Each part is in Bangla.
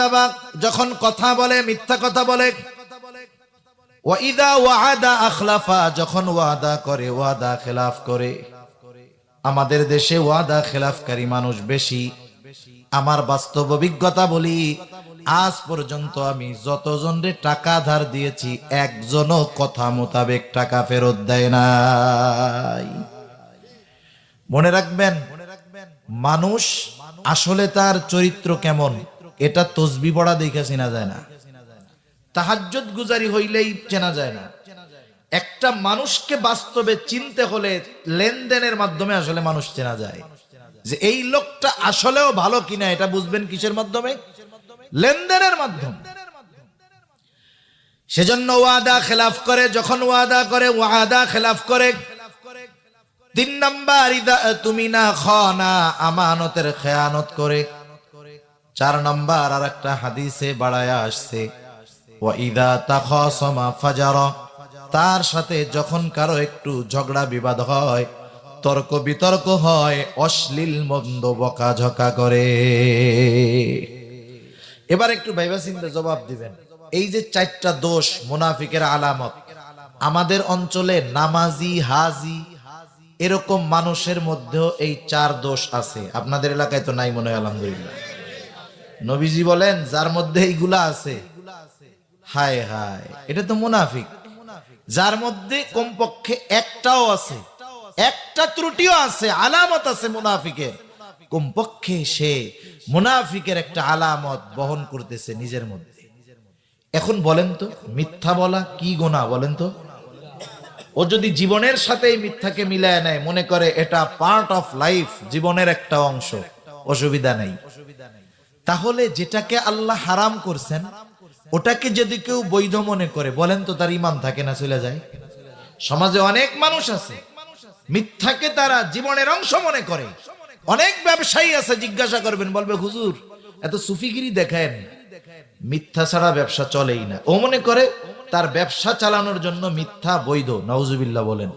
কাযাবা, যখন কথা বলে মিথ্যা কথা বলে। ওয়া ইযা ওয়া'আদা আখলাফা, যখন ওয়াদা করে ওয়াদা খেলাফ করে। আমাদের দেশে ওয়াদা খেলাফকারী মানুষ বেশি। আমার বাস্তব অভিজ্ঞতা বলি, আজ পর্যন্ত আমি যতজনরে টাকা ধার দিয়েছি একজনও কথা মোতাবেক টাকা ফেরত দেয় নাই। মনে রাখবেন, মানুষ আসলে তার চরিত্র কেমন এটা তসবিহ পড়া দেখে চেনা যায় না, তাহাজ্জুদ গুজারি হইলেই চেনা যায় না। একটা মানুষকে বাস্তবে চিনতে হলে লেনদেনের মাধ্যমে আসলে মানুষ চেনা যায়, যে এই লোকটা আসলেও ভালো কিনা। এটা বুঝবেন কিসের মাধ্যমে? লেনদেনের মাধ্যমে। সেজন্য ওয়াদা খেলাফ করে, যখন ওয়াদা করে ওয়াদা খেলাফ করে। 3 নাম্বার, ইদা তুমিনা খানা, আমানতের খেয়ানত করে। 4 নাম্বার আর একটা হাদিসে বাড়ায়া আসছে, ওয়া ইদা তাখাসামা ফাজারা, তার সাথে যখন কারো একটু ঝগড়া বিবাদ হয়, তর্ক বিতর্ক হয়, অশ্লীল মন্দ বকাঝকা করে। এবার একটু ভাইবা চিন্তা জবাব দিবেন। এই যে 4টা দোষ মুনাফিকের আলামত, আমাদের অঞ্চলে নামাজি হাজি এরকম মানুষের মধ্যেও এই 4 দোষ আছে। আপনাদের এলাকায় তো নাই মনে হয়, আলহামদুলিল্লাহ। নবীজি বলেন যার মধ্যে এইগুলা আছে, হায় হায়, এটা তো মুনাফিক। যার মধ্যে কমপক্ষে একটাও আছে, একটা ত্রুটিও আছে, আলামত আছে মুনাফিকের, কমপক্ষে সে মুনাফিকের একটা আলামত বহন করতেছে নিজের মধ্যে। এখন বলেন তো, মিথ্যা বলা কি গুনাহ বলেন তো? ও যদি জীবনের সাথে এই মিথ্যাকে মিলায় নেয়, মনে করে এটা পার্ট অফ লাইফ, জীবনের একটা অংশ, অসুবিধা নেই। তাহলে যেটাকে আল্লাহ হারাম করছেন ওটাকে যদি কেউ বৈধ মনে করে, বলেন তো তার ঈমান থাকে না চলে যায়? সমাজে অনেক মানুষ আছে মিথ্যাকে তারা জীবনের অংশ মনে করে। অনেক ব্যবসায়ী আছে, জিজ্ঞাসা করবেন বলবে হুজুর এত সুফিগিরি দেখেন, মিথ্যা ছাড়া ব্যবসা চলেই না। ও মনে করে তার ব্যবসা চালানোর জন্য মিথ্যা বৈধ, নাউজুবিল্লাহ বলেন।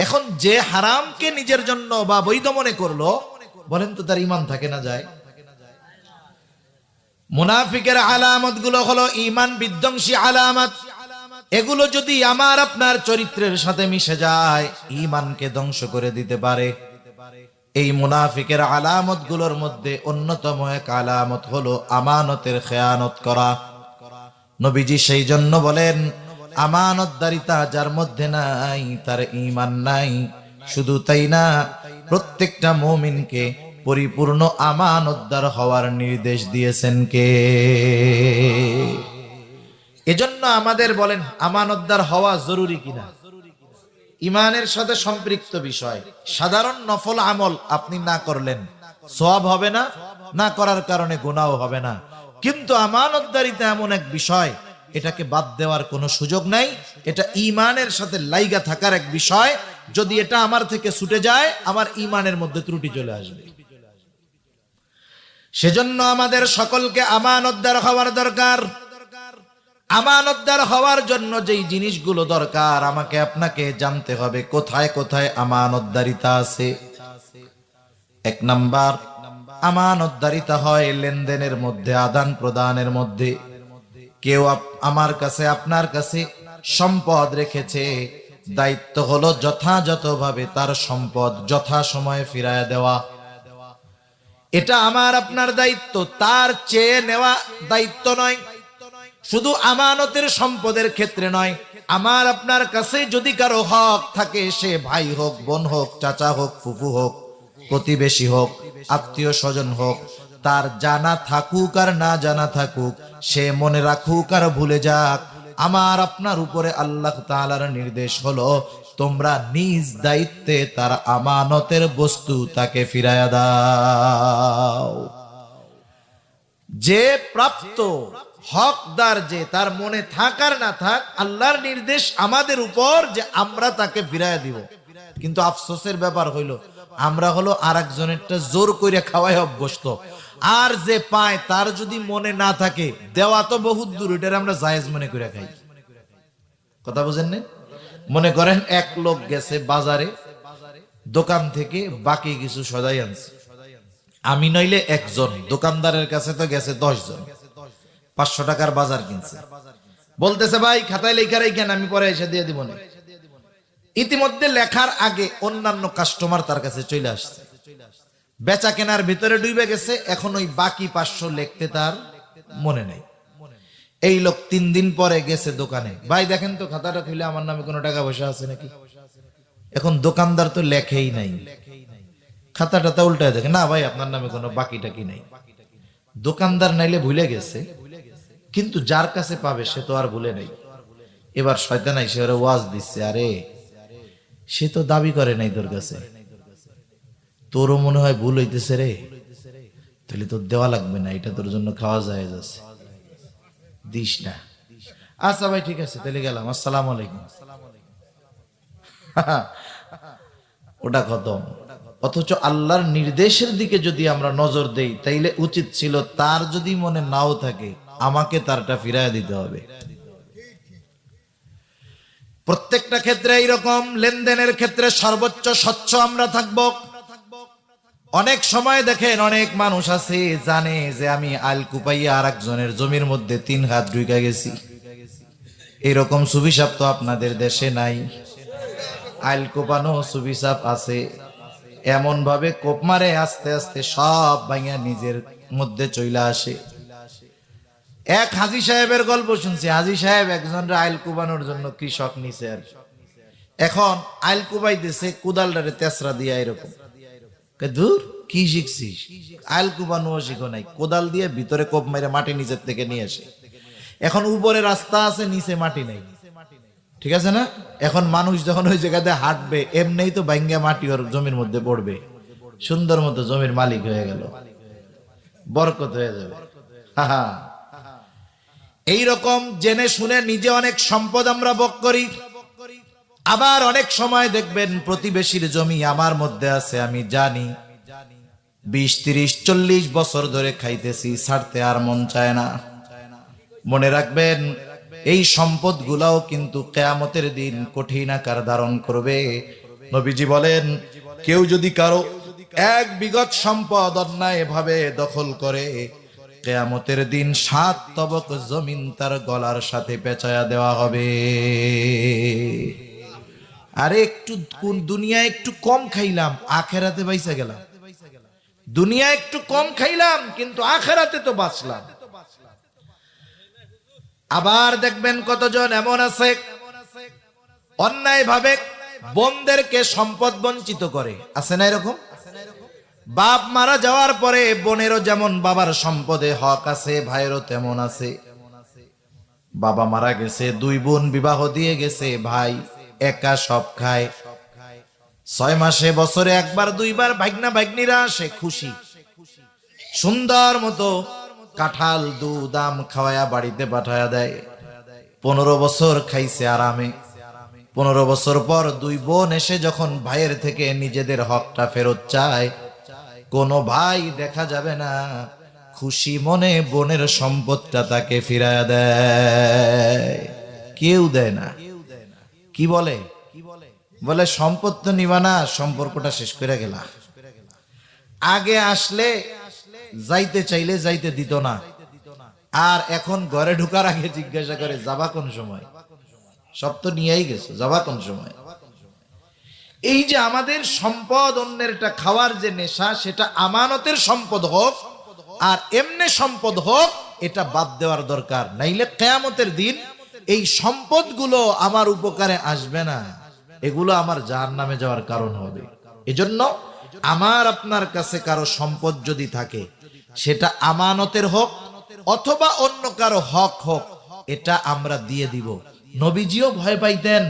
এখন যে হারামকে নিজের জন্য বা বৈধ মনে করলো, বলেন তো তার ঈমান থাকে না যায়? মুনাফিকের আলামত গুলো হলো ঈমান বিধ্বংসী আলামত। এগুলো যদি আমার আপনার চরিত্রের সাথে মিশে যায়, ঈমানকে ধ্বংস করে দিতে পারে। এই মুনাফিকের আলামত গুলোর মধ্যে অন্যতম এক আলামত হলো আমানতের খেয়ানত করা। নবীজি সেই জন্য বলেন, আমানতদারিতা যার মধ্যে নাই তার ঈমান নাই। শুধু তাই না, প্রত্যেকটা মুমিনকে পরিপূর্ণ আমানতদার হওয়ার নির্দেশ দিয়েছেন কে? এজন্য আমাদের বলেন আমানতদার হওয়া জরুরি কিনা? ঈমানের সাথে সম্পৃক্ত বিষয়। সাধারণ নফল আমল আপনি না করলেন সওয়াব হবে না, না করার কারণে গুনাহ হবে না। কিন্তু আমানতদারিতা এমন এক বিষয়, এটাকে বাদ দেওয়ার কোনো সুযোগ নাই। এটা ঈমানের সাথে লাইগা থাকার এক বিষয়। যদি এটা আমার থেকে ছুটে যায়, আমার ঈমানের মধ্যে ত্রুটি চলে আসবে। সেজন্য আমাদের সকলকে আমানতদার হওয়ার দরকার। আমানতদার হওয়ার জন্য যেই জিনিসগুলো দরকার, আমাকে আপনাকে জানতে হবে কোথায় কোথায় আমানতদারিতা আছে। 1 নাম্বার, আমানতদারিতা হয় লেনদেনের মধ্যে, আদান প্রদানের মধ্যে। কেউ আমার কাছে আপনার কাছে সম্পদ রেখেছে, দায়িত্ব হলো যথাযথভাবে তার সম্পদ যথাসময়ে ফিরায়া দেওয়া। এটা আমার আপনার দায়িত্ব, তার চেয়ে নেওয়া দায়িত্ব নয়। শুধু আমানতের সম্পদের ক্ষেত্রে নয়, আমার আপনার কাছে যদি কারো হক থাকে, সে ভাই হোক, বোন হোক, চাচা হোক, ফুফু হোক, প্রতিবেশী হোক, আত্মীয় স্বজন হোক, তার জানা থাকুক আর না জানা থাকুক, সে মনে রাখুক আর ভুলে যাক, আমার আপনার উপরে আল্লাহ তাআলার নির্দেশ হলো তোমরা নিজ দায়িত্বে তার আমানতের বস্তু তাকে ফিরায়া দাও। যে প্রাপ্ত হকদার, যে তার মনে থাক আর না থাক, আল্লাহর নির্দেশ আমাদের উপর যে আমরা তাকে ফিরায়া দিব। কিন্তু আফসোসের ব্যাপার হইল আমরা হলো আরেকজনেরটা জোর করে খাওয়াই অভ্যস্ত। আর যে পায় তার যদি মনে না থাকে, দেওয়া তো বহুত দূর, এটা আমরা জায়েজ মনে করে খাই। কথা বুঝেন না? মনে করেন এক লোক গেছে বাজারে, দোকান থেকে বাকি কিছু সদাই আনছে। আমি নইলে একজন, দোকানদারের কাছে তো গেছে 10 জন। 500 টাকার বাজার কিনছে, বলতেছে ভাই খাতায় লেখা রাখেন, আমি পরে এসে দিয়ে দিব না। ইতিমধ্যে লেখার আগে অন্যান্য কাস্টমার তার কাছে চলে আসছে, বেচা কেনার ভিতরে ডুবে গেছে, এখন ওই বাকি 500 লিখতে তার মনে নেই। এই লোক 3 দিন পরে গেছে দোকানে, ভাই দেখেন তো খাতাটা খুলে আমার নামে কোনো টাকা পয়সা আছে নাকি। এখন দোকানদার তো লেখেই নাই, খাতাটা উল্টায় দেখে, না ভাই আপনার নামে কোনো বাকি টাকি নাই। দোকানদার নাইলে ভুলে গেছে, কিন্তু যার কাছে পাবে সে তো আর ভুলে নাই। এবার শয়তান এসে ওরে ওয়াজ দিচ্ছে, আরে সে তো দাবি করে নাই তোর কাছে, তোরও মনে হয় ভুল হইতেছে রে, তাহলে তোর দেওয়া লাগবে না, এটা তোর জন্য খাওয়া যায় যাচ্ছে, দিস না। আচ্ছা ভাই ঠিক আছে, তাহলে গেলাম, আসসালামু আলাইকুম। ওটা খতম। অথচ আল্লাহর নির্দেশের দিকে যদি আমরা নজর দেই, তাইলে উচিত ছিল তার যদি মনে নাও থাকে, আমাকে তারটা ফিরায় দিতে হবে। প্রত্যেকটা ক্ষেত্রে এইরকম, লেনদেনের ক্ষেত্রে সর্বোচ্চ স্বচ্ছ আমরা থাকব। অনেক সময় দেখেন অনেক মানুষ আছে জানে যে আমি আল কুপাইয়া আর একজনের জমির মধ্যে 3 হাত ঢুকে গেছি, এরকম সুবিসাপ তো আপনাদের দেশে নাই। আইল কোপানো সুবিসাপ আছে, এমন ভাবে কোপ মারে আস্তে আস্তে সব ভাঙা নিজের মধ্যে চলে আসে। এক হাজী সাহেবের গল্প শুনছি, হাজী সাহেব একজন আইল কুবানোর জন্য কৃষক নিছে, আর এখন আইল কুবাই দিছে কুদালটারে তেসরা দিয়া, এরকম দূর কি শিখছিস, আইল কুবানো শিখো নাই, কোদাল দিয়ে ভিতরে কোপ মারে মাটি নিচের থেকে নিয়ে আসে। এখন উপরে রাস্তা আছে, নিচে মাটি নেই, ঠিক আছে না? এখন মানুষ যখন ওই জায়গাতে হাঁটবে, এমনিই তো ভাঙ্গা মাটি ওর জমির মধ্যে পড়বে, সুন্দর মতো জমির মালিক হয়ে গেল, বরকত হয়ে যাবে। এইরকম জেনে শুনে নিজে অনেক সম্পদ আমরা ভোগ করি, আবার অনেক সময় দেখবেন প্রতিবেশীর জমি আমার মধ্যে আছে, আমি জানি 20, 30, 40 বছর ধরে খাইতেছি, ছাড়তে আর মন চায় না। মনে রাখবেন এই সম্পদ গুলাও কিন্তু কিয়ামতের দিন কঠিন আকার ধারণ করবে। নবীজি বলেন, কেউ যদি কারো 1 বিঘত সম্পদ অন্যায় ভাবে দখল করে, কিয়ামতের দিন 7 তবক জমিন তার গলার সাথে পেঁচায়া দেওয়া হবে। আরে একটু দুনিয়ায় একটু কম খাইলাম, আখেরাতে বাইসা গেলাম। দুনিয়া একটু কম খাইলাম, কিন্তু আখেরাতে তো বাঁচলাম। আবার দেখবেন কতজন এমন আছে অন্যায় ভাবে বোনদেরকে সম্পদ বঞ্চিত করে, আছে না এরকম? বাপ মারা যাওয়ার পরে বোনেরও যেমন বাবার সম্পদে হক আছে, ভাইয়েরও তেমন আছে। বাবা মারা গেছে, 2 বোন বিবাহ দিয়ে গেছে, ভাই একা সব খায়। 6 মাসে বছরে 1 বার 2 বার ভাগ্না ভাগ্নিরা আসে, খুশি সুন্দর মতো কাঁঠাল দুধ আম খাওয়ায়া বাড়িতে পাঠায়া দেয়। 15 বছর খাইছে আরামে। 15 বছর পর 2 বোন এসে যখন ভাইয়ের থেকে নিজেদের হকটা ফেরত চায়, কোনো ভাই দেখা যাবে না খুশি মনে বোনের সম্পদটা তাকে ফিরায়া দেয়, কেউ দেয় না। কি বলে? বলে সম্পদ তো নিবা না, সম্পর্কটা শেষ করে গেলা। আগে আসলে যাইতে চাইলে যাইতে দিত না, আর এখন ঘরে ঢুকার আগে জিজ্ঞাসা করে যাবা কোন সময়, সব তো নিয়েই গেছো, যাবা কোন সময়। এই যে আমাদের সম্পদ অন্যেরটা খাওয়ার যে নেশা, সেটা আমানতের সম্পদ হোক আর এমনি সম্পদ হোক, এটা বাদ দেওয়ার দরকার। নাইলে কিয়ামতের দিন এই সম্পদগুলো আমার উপকারে আসবে না, এগুলো আমার জাহান্নামে যাওয়ার কারণ হবে। এজন্য আমার আপনার কাছে কারো সম্পদ যদি থাকে, সেটা আমানতের হোক অথবা অন্য কারো হক হোক, এটা আমরা দিয়ে দিব। নবীজিও ভয় পাইতেন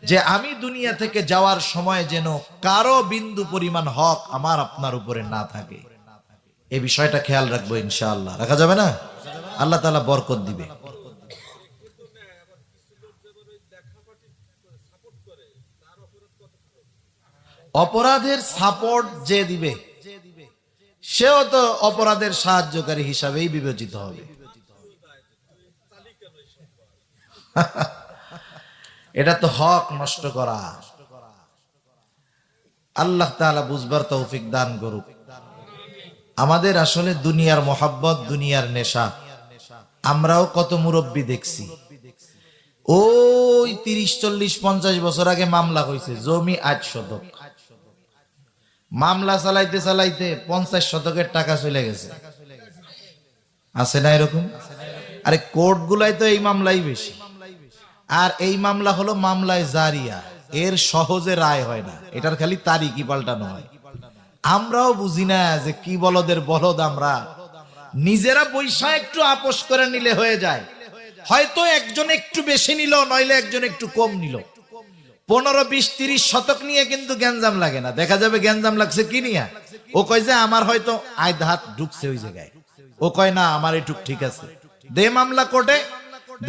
যে আমি দুনিয়া থেকে যাওয়ার সময় যেন কারো বিন্দু পরিমাণ হক আমার আপনার উপরে না থাকে। এই বিষয়টা খেয়াল রাখবো ইনশাআল্লাহ। রাখা যাবে না? আল্লাহ তাআলা বরকত দিবে। অপরাধের সাপোর্ট যে দিবে, সেও তো অপরাধের সাহায্যকারী হিসাবেই বিবেচিত হবে। এটা তো হক নষ্ট করা। আল্লাহ তাআলা বুঝবার তৌফিক দান করুক। আমাদের আসলে দুনিয়ার মোহাব্বত, দুনিয়ার নেশা, আমরাও কত মুরব্বী দেখছি, ওই 30, 40, 50 বছর আগে মামলা হয়েছে, জমি 8 শতক, মামলা চালাইতে চালাইতে 50 শতকের টাকা চলে গেছে। আছে না এরকম? আরে কোর্ট গুলাই তো এই মামলাই বেশি, আর এই মামলা হলো মামলায় জারিয়া, এর সহজে রায় হয় না, এটার খালি তারিখই পাল্টানো হয়। আমরাও বুঝি না যে কি বলদের বলদ, আমরা নিজেরা পয়সা একটু আপোষ করে নিলে হয়ে যায়, হয়তো একজন একটু বেশি নিল, নইলে একজন একটু কম নিল, 15, 20, 30 শতক নিয়ে কিন্তু গ্যাঞ্জাম লাগে না। দেখা যাবে গ্যাঞ্জাম লাগছে কি নিয়ে, ও কয় যে আমার হয়তো আধ হাত ঢুকছে ওই জায়গায়, ও কয় না আমার এটুক ঠিক আছে, দে মামলা কোর্টে,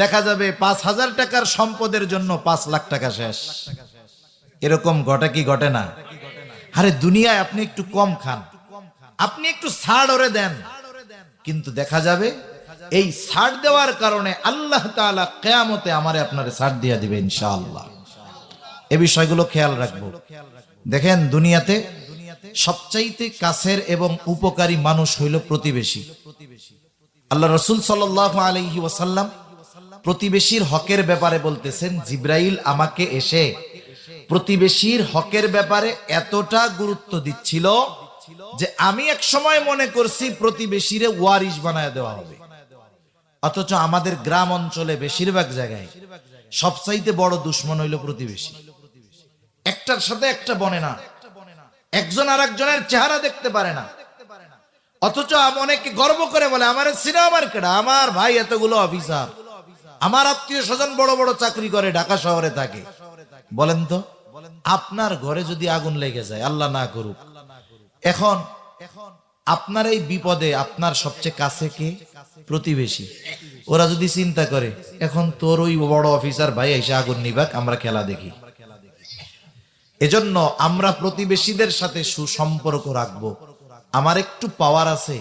দেখা যাবে 5,000 টাকার সম্পদের জন্য 5 লাখ টাকা শেষ। এরকম ঘটে কি ঘটে না? আরে দুনিয়ায় আপনি একটু কম খান, আপনি একটু ছাড় ওরে দেন, কিন্তু দেখা যাবে এই ছাড় দেওয়ার কারণে আল্লাহ তাআলা কিয়ামতে আমারে আপনারে ছাড় দিয়া দিবে ইনশাআল্লাহ। এই বিষয়গুলো খেয়াল রাখবো। দেখেন দুনিয়াতে সবচাইতে কাছের এবং উপকারী মানুষ হইল প্রতিবেশী। আল্লাহ রাসূল সাল্লাল্লাহু আলাইহি ওয়াসাল্লাম প্রতিবেশীর হকের ব্যাপারে বলতেছেন, জিবরাইল আমাকে এসে প্রতিবেশীর হকের ব্যাপারে এতটা গুরুত্ব দিচ্ছিল যে আমি এক সময় মনে করছি প্রতিবেশীরে ওয়ারিশ বানায় দেওয়া হবে। অথচ আমাদের গ্রাম অঞ্চলে বেশিরভাগ জায়গায় সবচাইতে বড় দুশ্মন হইল প্রতিবেশী। একটার সাথে একটা বনে না, একজন আর একজনের চেহারা দেখতে পারে না, অথচ অনেকে গর্ব করে বলে আমার সিনেমার কেডা, আমার ভাই এতগুলো অফিসার, আমার আত্মীয় স্বজন বড় বড় চাকরি করে, ঢাকা শহরে থাকে। বলেন তো, আপনার ঘরে যদি আগুন লেগে যায়, আল্লাহ না করুক, এখন আপনার এই বিপদে আপনার সবচেয়ে কাছে কে? প্রতিবেশী। ওরা যদি চিন্তা করে এখন তোর ওই বড় অফিসার ভাই এসে আগুন নিবাক, আমরা খেলা দেখি। এজন্য আমরা প্রতিবেশীদের সাথে সুসম্পর্ক রাখবো। আমার একটু পাওয়ার আছে,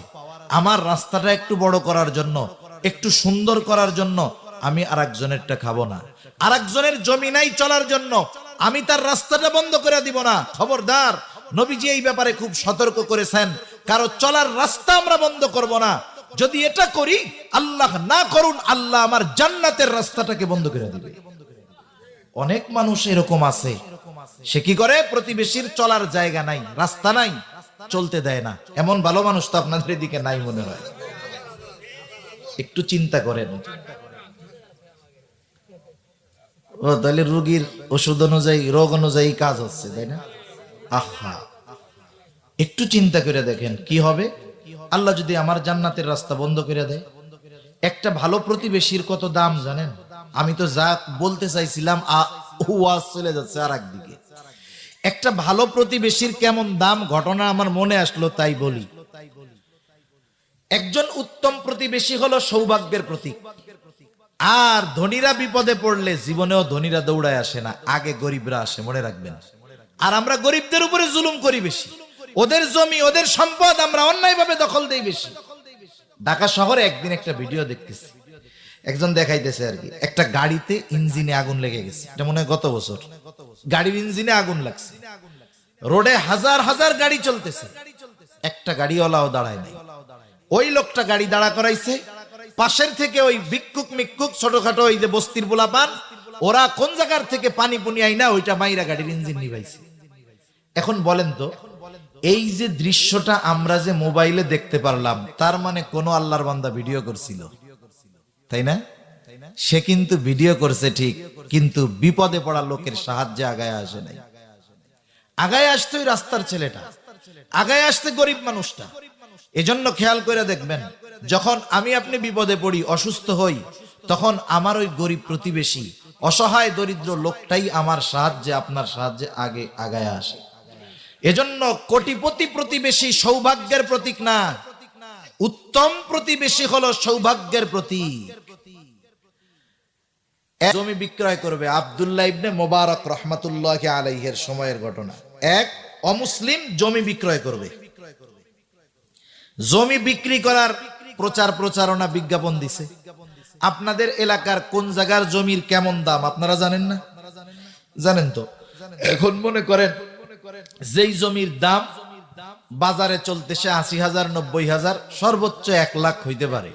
আমার রাস্তাটা একটু বড় করার জন্য, একটু সুন্দর করার জন্য আমি আরেকজনেরটা খাবো না, আরেকজনের জমি নাই চলার জন্য আমি তার রাস্তাটা বন্ধ করে দিব না। খবরদার, নবীজি এই ব্যাপারে খুব সতর্ক করেছেন, কারো চলার রাস্তা আমরা বন্ধ করব না। যদি এটা করি, আল্লাহ না করুন, আল্লাহ আমার জান্নাতের রাস্তাটাকে বন্ধ করে দিবে। অনেক মানুষ এরকম আছে, সে কি করে, প্রতিবেশীর চলার জায়গা নাই, রাস্তা নাই, চলতে দেয় না। এমন ভালো মানুষ তো আপনাদের এদিকে নাই মনে হয়। একটু চিন্তা করেন, ও তাহলে রোগীর ওষুধ অনুযায়ী, রোগ অনুযায়ী কাজ হচ্ছে, তাই না? আহা, একটু চিন্তা করে দেখেন কি হবে আল্লাহ যদি আমার জান্নাতের রাস্তা বন্ধ করে দেয়। একটা ভালো প্রতিবেশীর কত দাম জানেন? আমি তো যা বলতে চাইছিলাম ওয়াজ চলে যাচ্ছে আর একদিকে। একটা ভালো প্রতিবেশীর কেমন দাম, ঘটনা আমার মনে আসলো তাই বলি। একজন উত্তম প্রতিবেশী হলো সৌভাগ্যের প্রতীক। আর ধনীরা বিপদে পড়লে জীবনেও ধনীরা দৌড়ায় আসে না, আগে গরিবরা আসে, মনে রাখবেন। আর আমরা গরিবদের উপরে জুলুম করি বেশি, ওদের জমি ওদের সম্পদ আমরা অন্যায়ভাবে দখল দেই বেশি। ঢাকা শহরে একদিন একটা ভিডিও দেখতেছি, একজন দেখাইতেছে আর কি, একটা গাড়িতে ইঞ্জিনে আগুন লেগে গেছে, এটা মনে হয় গত বছর। গাড়ির ইঞ্জিনে আগুন লাগছে, রোডে হাজার হাজার গাড়ি চলতেছে, একটা গাড়িওয়ালাও দাঁড়ায় নাই। ওই লোকটা গাড়ি দাঁড়া করাইছে, পাশের থেকে ওই ভিক্ষুক মিক্ষুক ছোটখাটো ওই যে বস্তির পোলাপান, ওরা কোন জায়গার থেকে পানি পুনি আইনা ওইটা মাইরা গাড়ির ইঞ্জিন নিভাইছে। এখন বলেন তো, এই যে দৃশ্যটা আমরা যে মোবাইলে দেখতে পারলাম, তার মানে কোন আল্লাহর বান্দা ভিডিও করছিল, তাই না? সে কিন্তু ভিডিও করছে ঠিক, কিন্তু বিপদে পড়া লোকের সাহায্যে আগায় আসে নাই। আগায় আসতে ওই রাস্তার ছেলেটা, আগায় আসতে গরিব মানুষটা। এজন্য খেয়াল করে দেখবেন, যখন আমি আপনি বিপদে পড়ি, অসুস্থ হই, তখন আমার ওই গরিব প্রতিবেশী, অসহায় দরিদ্র লোকটাই আমার সাহায্যে, আপনার সাহায্যে আগে আগায় আসে। এজন্য কোটিপতি প্রতিবেশী সৌভাগ্যের প্রতীক না, উত্তম প্রতিবেশী হলো সৌভাগ্যের প্রতীক। জমি বিক্রয় করবে, আব্দুল্লাহ ইবনে মুবারক রাহমাতুল্লাহি আলাইহির সময়ের ঘটনা। এক অমুসলিম জমি বিক্রয় করবে, জমি বিক্রি করার প্রচার প্রচারণা বিজ্ঞাপন দিছে। আপনাদের এলাকার কোন জায়গার জমির কেমন দাম আপনারা জানেন না? জানেন তো? এখন মনে করেন যেই জমির দাম বাজারে চলতেছে ৮০,০০০, ৯০,০০০, সর্বোচ্চ ১ লাখ হইতে পারে।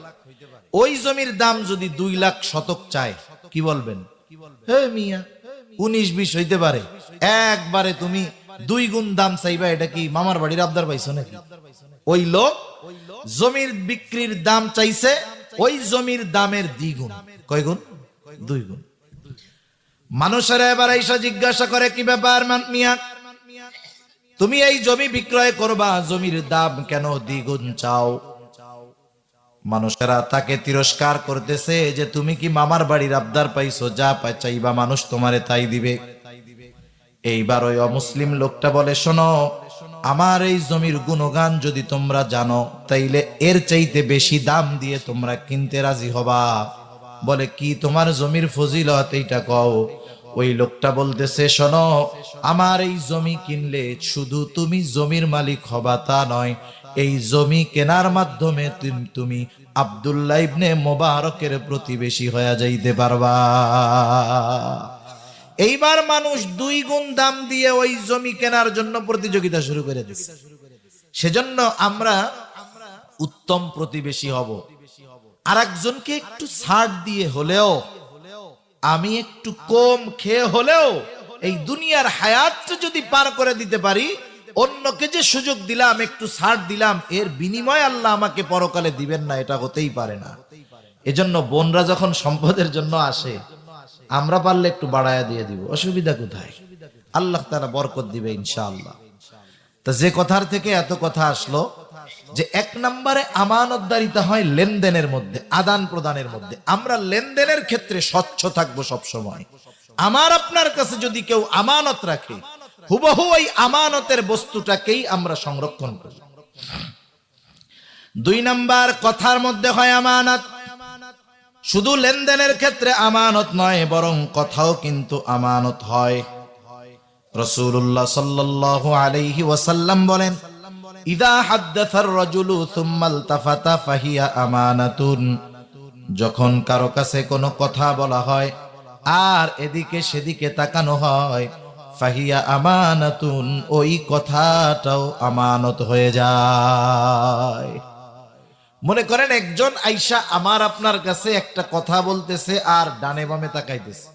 ওই জমির দাম যদি 2 লাখ শতক চায়, কি বলবেন? হে মিয়া, 19-20 হইতে পারে, একবারে তুমি 2 গুণ দাম চাইবা, এটা কি মামার বাড়ির আবদার পাইছো নাকি? ওই লোক জমির বিক্রির দাম চাইছে ওই জমির দামের 2 গুণ। কয় গুণ? 2 গুণ। মানুষেরা এবার এসে জিজ্ঞাসা করে, কি ব্যাপার মিয়া, তুমি এই জমি বিক্রয় করবা, জমির দাম কেন 2 গুণ চাও? মানুষেরা তাকে তিরস্কার করতেছে যে তুমি কি মামার বাড়ির আবদার পাইছো, যা চাইবা মানুষ তোমারে তাই দিবে। এইবার ওই অমুসলিম লোকটা বলে, শোনো, আমার এই জমির গুণগান যদি তোমরা জানো, তাইলে এর চাইতে বেশি দাম দিয়ে তোমরা কিনতে রাজি হবা। বলে, কি তোমার জমির ফজিলত এইটা কও। ওই লোকটা বলতেছে, শোনো, আমার এই জমি কিনলে শুধু তুমি জমির মালিক হবা তা নয়, এই জমি কেনার মাধ্যমে তুমি আব্দুল্লাহ ইবনে মোবারকের প্রতিবেশী হয়ে যাইতে পারবা। এইবার মানুষ 2 গুণ দাম দিয়ে ওই জমি কেনার জন্য প্রতিযোগিতা শুরু করে দিচ্ছে। সেজন্য আমরা উত্তম প্রতিবেশী হব। আরেকজনকে একটু ছাড় দিয়ে হলেও, আমি একটু কম খেয়ে হলেও এই দুনিয়ার হায়াতটা যদি পার করে দিতে পারি, অন্যকে যে সুযোগ দিলাম, একটু ছাড় দিলাম, এর বিনিময় আল্লাহ আমাকে পরকালে দিবেন না, এটা হতেই পারে না। এজন্য বোনরা যখন সম্পদের জন্য আসে, আমরা পারলে একটু বাড়ায়া দিয়ে দিব, অসুবিধা কোথায়? আল্লাহ তাআলা বরকত দিবে ইনশাআল্লাহ। তা যে কথার থেকে এত কথা আসলো, যে 1 নম্বরে আমানতদারিতা হয় লেনদেনের মধ্যে, আদান প্রদানের মধ্যে। আমরা লেনদেনের ক্ষেত্রে স্বচ্ছ থাকবো সব সময়। আমার আপনার কাছে যদি কেউ আমানত রাখে, হুবহু ওই আমানতের বস্তুটাকেই আমরা সংরক্ষণ করি। 2 নম্বর কথার মধ্যে হয় আমানত। শুধু লেনদেনের ক্ষেত্রে আমানত নয়, বরং কথাও কিন্তু আমানত হয়। রাসূলুল্লাহ সাল্লাল্লাহু আলাইহি ওয়াসাল্লাম বলেন, ইযা হাদ্দাসার রাজুলু সুম্মা ইলতাফাতা ফাহিয়া আমানাতুন। যখন কারো কাছে কোনো কথা বলা হয় আর এদিকে সেদিকে তাকানো হয়, ফাহিয়া আমানাতুন, ওই কথাটাও আমানত হয়ে যায়। মনে করেন একজন আইসা আমার আপনার কাছে একটা কথা বলতেছে আর ডানে বামে তাকাইতেছে,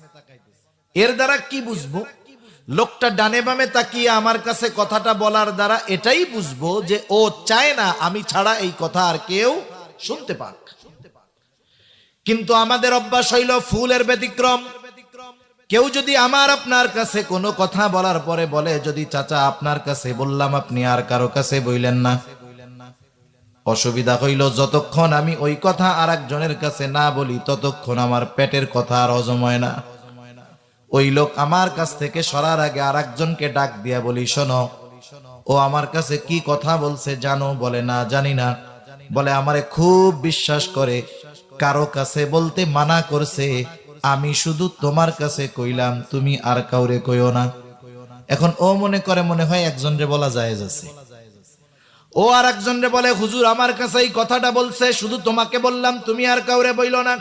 এর দ্বারা কি বুঝবো? লোকটা ডানে বামে তাকিয়ে আমার কাছে কথাটা বলার দ্বারা এটাই বুঝবো যে ও চায় না আমি ছাড়া এই কথা আর কেউ শুনতে পাক। কিন্তু আমাদের অভ্যাস হইল ফুলের ব্যতিক্রম। কেউ যদি আমার আপনার কাছে কোনো কথা বলার পরে বলে, যদি চাচা আপনার কাছে বললাম, আপনি আর কারো কাছে বইলেন না। অসুবিধা হইল, যতক্ষণ আমি ওই কথা আর একজনের কাছে না বলি, ততক্ষণ আমার পেটের কথা আর হজম হয় না। ওই লোক আমার কাছ থেকে সরার আগে আর একজনকে ডাক দিয়া বলি, শোনো, ও আমার কাছে কি কথা বলছে জানো? বলে, না, জানি না। বলে, আমারে খুব বিশ্বাস করে, কারো কাছে বলতে মানা করছে, আমি শুধু তোমার কাছে কইলাম, তুমি আর কাউরে কইও না। এখন ও মনে করে মনে হয় একজনরে বলা জায়েজ আছে। ও আর একজনরে বলে, হুজুর আমার কাছে এই কথাটা বলছে, শুধু তোমাকে বললাম, তুমি আর কাউরে বইলো না।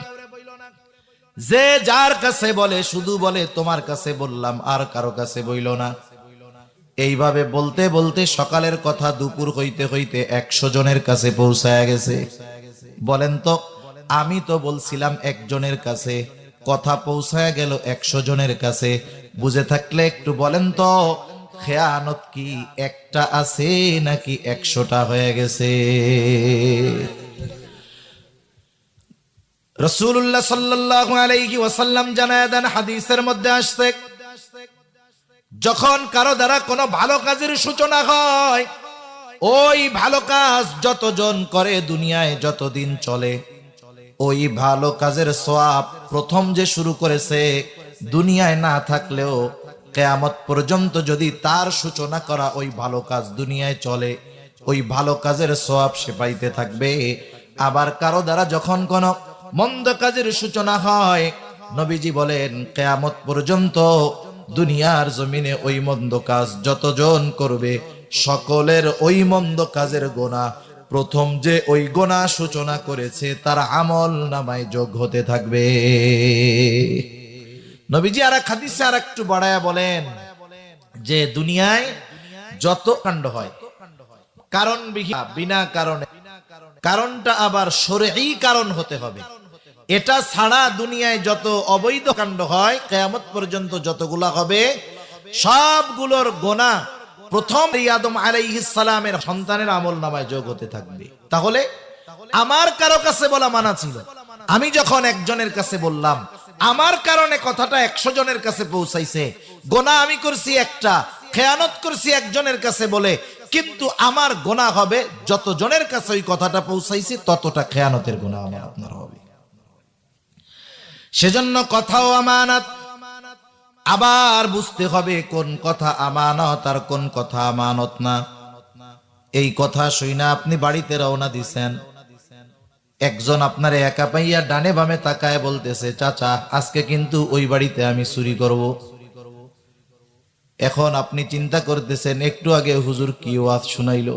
যে যার কাছে বলে শুধু বলে তোমার কাছে বললাম, আর কারো কাছে বইল না। এইভাবে বলতে বলতে সকালের কথা দুপুর হইতে হইতে 100 জনের কাছে পৌঁছায়া গেছে। বলেন তো, আমি তো বলছিলাম একজনের কাছে, কথা পৌঁছায়া গেল 100 জনের কাছে। বুঝে থাকলে একটু বলেন তো, খেয়ানত কি একটা আছে নাকি 100টা হয়ে গেছে? রাসূলুল্লাহ সাল্লাল্লাহু আলাইহি ওয়াসাল্লাম জানায় দেন, হাদিসের মধ্যে আসছে, যখন কারো দ্বারা কোনো ভালো কাজের সূচনা হয়, ওই ভালো কাজ যতজন করে দুনিয়ায় যতদিন চলে, ওই ভালো কাজের সওয়াব প্রথম যে শুরু করেছে, দুনিয়ায় না থাকলেও কিয়ামত পর্যন্ত যদি তার সূচনা করা ওই ভালো কাজ দুনিয়ায় চলে, ওই ভালো কাজের সওয়াব সে পাইতে থাকবে। আবার কারো দ্বারা যখন কোনো মন্দ কাজের সূচনা হয়, নবীজি বলেন কিয়ামত পর্যন্ত দুনিয়ার জমিনে ওই মন্দ কাজ যতজন করবে, সকলের ওই মন্দ কাজের গুনাহ প্রথম যে ওই গুনাহ সূচনা করেছে তার আমল নামায় যোগ হতে থাকবে। নবীজি আর এক হাদিসে আর একটু বাড়ায়া বলেন যে দুনিয়ায় যত কাণ্ড হয়, কারণ বিনা কারণে, কারণটা আবার শরঈ কারণ হতে হবে। এটা ছাড়া দুনিয়ায় যত অবৈধ কাণ্ড হয় কিয়ামত পর্যন্ত যতগুলা হবে সবগুলোর গোনা প্রথম আদম আলাইহিস সালামের সন্তানের আমলনামায় যোগ হতে থাকবে। তাহলে আমার কারো কাছে বলা মানা ছিল, আমি যখন একজনের কাছে বললাম, আমার কারণে কথাটা 100 জনের কাছে পৌঁছাইছে। গোনা আমি করছি একটা, খেয়ানত করছি একজনের কাছে বলে, কিন্তু আমার গোনা হবে যত জনের কাছে ওই কথাটা পৌঁছাইছে ততটা খেয়ানতের গোনা আমার আপনার হবে। সেজন্য কথাও আমানত, আবার বুঝতে হবে কোন কথা আমানত আর কোন কথা আমানত না। এই কথা শুইনা আপনি বাড়িতে রওনা দিছেন, একজন আপনার একা পাইয়া ডানে বামে তাকায় বলতেছে, চাচা আজকে কিন্তু ওই বাড়িতে আমি চুরি করব। এখন আপনি চিন্তা করতেছেন, একটু আগে হুজুর কি ওয়াজ শুনাইলো,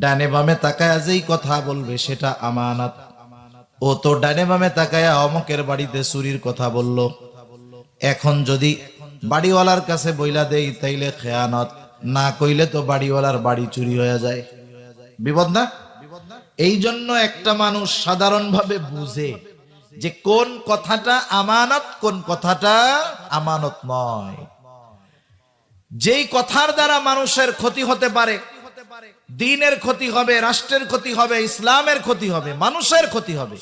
ডানে বামে তাকায় যেই কথা বলবে সেটা আমানত। ও তো ডানে বামে তাকায়া অমকের বাড়িতে চুরির কথা বলল, এখন যদি বাড়িওয়ালার কাছে বইলা দেই তাইলে খেয়ানত, না কইলে তো বাড়িওয়ালার বাড়ি চুরি হয়ে যায়, বিপদ না? এই জন্য একটা মানুষ সাধারণভাবে বুঝে যে কোন কথাটা আমানত কোন কথাটা আমানত নয়। যেই কথার দ্বারা মানুষের ক্ষতি হতে পারে, দ্বীনের ক্ষতি হবে, রাষ্ট্রের ক্ষতি হবে, ইসলামের ক্ষতি হবে, মানুষের ক্ষতি হবে,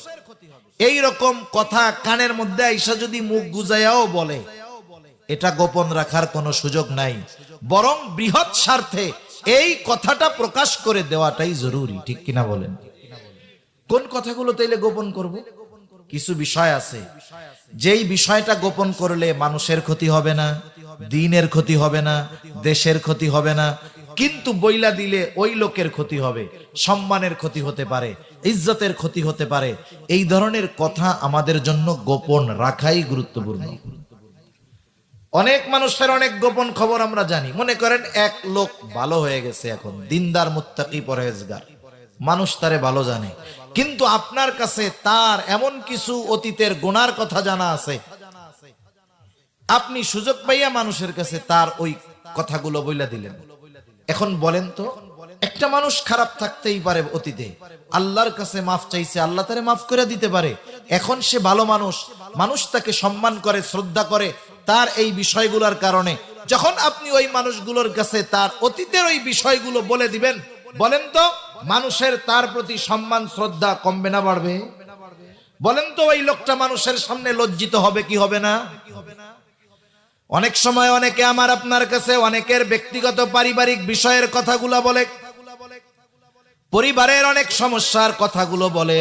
এই রকম কথা কানের মধ্যে আইসা যদি মুখ গুজায়াও বলে, এটা গোপন রাখার কোনো সুযোগ নাই, বরং বৃহৎ স্বার্থে এই কথাটা প্রকাশ করে দেওয়াটাই জরুরি। ঠিক কিনা বলেন? কোন কথাগুলো তাইলে গোপন করব? কিছু বিষয় আছে যেই বিষয়টা গোপন করলে মানুষের ক্ষতি হবে না, দ্বীনের ক্ষতি হবে না, দেশের ক্ষতি হবে না, কিন্তু বইলা দিলে ওই লোকের ক্ষতি হবে, সম্মানের ক্ষতি হতে পারে, ইজ্জতের ক্ষতি হতে পারে। এই ধরনের কথা আমাদের জন্য গোপন রাখাই গুরুত্বপূর্ণ। অনেক মানুষের অনেক গোপন খবর আমরা জানি। মনে করেন এক লোক ভালো হয়ে গেছে, এখন দিনদার মুত্তাকি পরহেজগার, মানুষ তারে ভালো জানে, কিন্তু আপনার কাছে তার এমন কিছু অতীতের গুনার কথা জানা আছে, আপনি সুযোগ পাইয়া মানুষের কাছে তার ওই কথাগুলো বইলা দিলেন। এখন বলেন তো, একটা মানুষ খারাপ থাকতেই পারে অতীতে, আল্লাহর কাছে মাফ চাইছে, আল্লাহ তারে মাফ করে দিতে পারে, এখন সে ভালো মানুষ, মানুষ তাকে সম্মান করে, শ্রদ্ধা করে তার এই বিষয়গুলোর কারণে। যখন আপনি ওই মানুষগুলোর কাছে তার অতীতের ওই বিষয়গুলো বলে দিবেন, বলেন তো মানুষের তার প্রতি সম্মান শ্রদ্ধা কমবে না বাড়বে? বলেন তো ওই লোকটা মানুষের সামনে লজ্জিত হবে কি হবে না? অনেক সময় অনেকে আমার আপনার কাছে অনেকের ব্যক্তিগত পারিবারিক বিষয়ের কথাগুলো বলে, পরিবারের অনেক সমস্যার কথাগুলো বলে,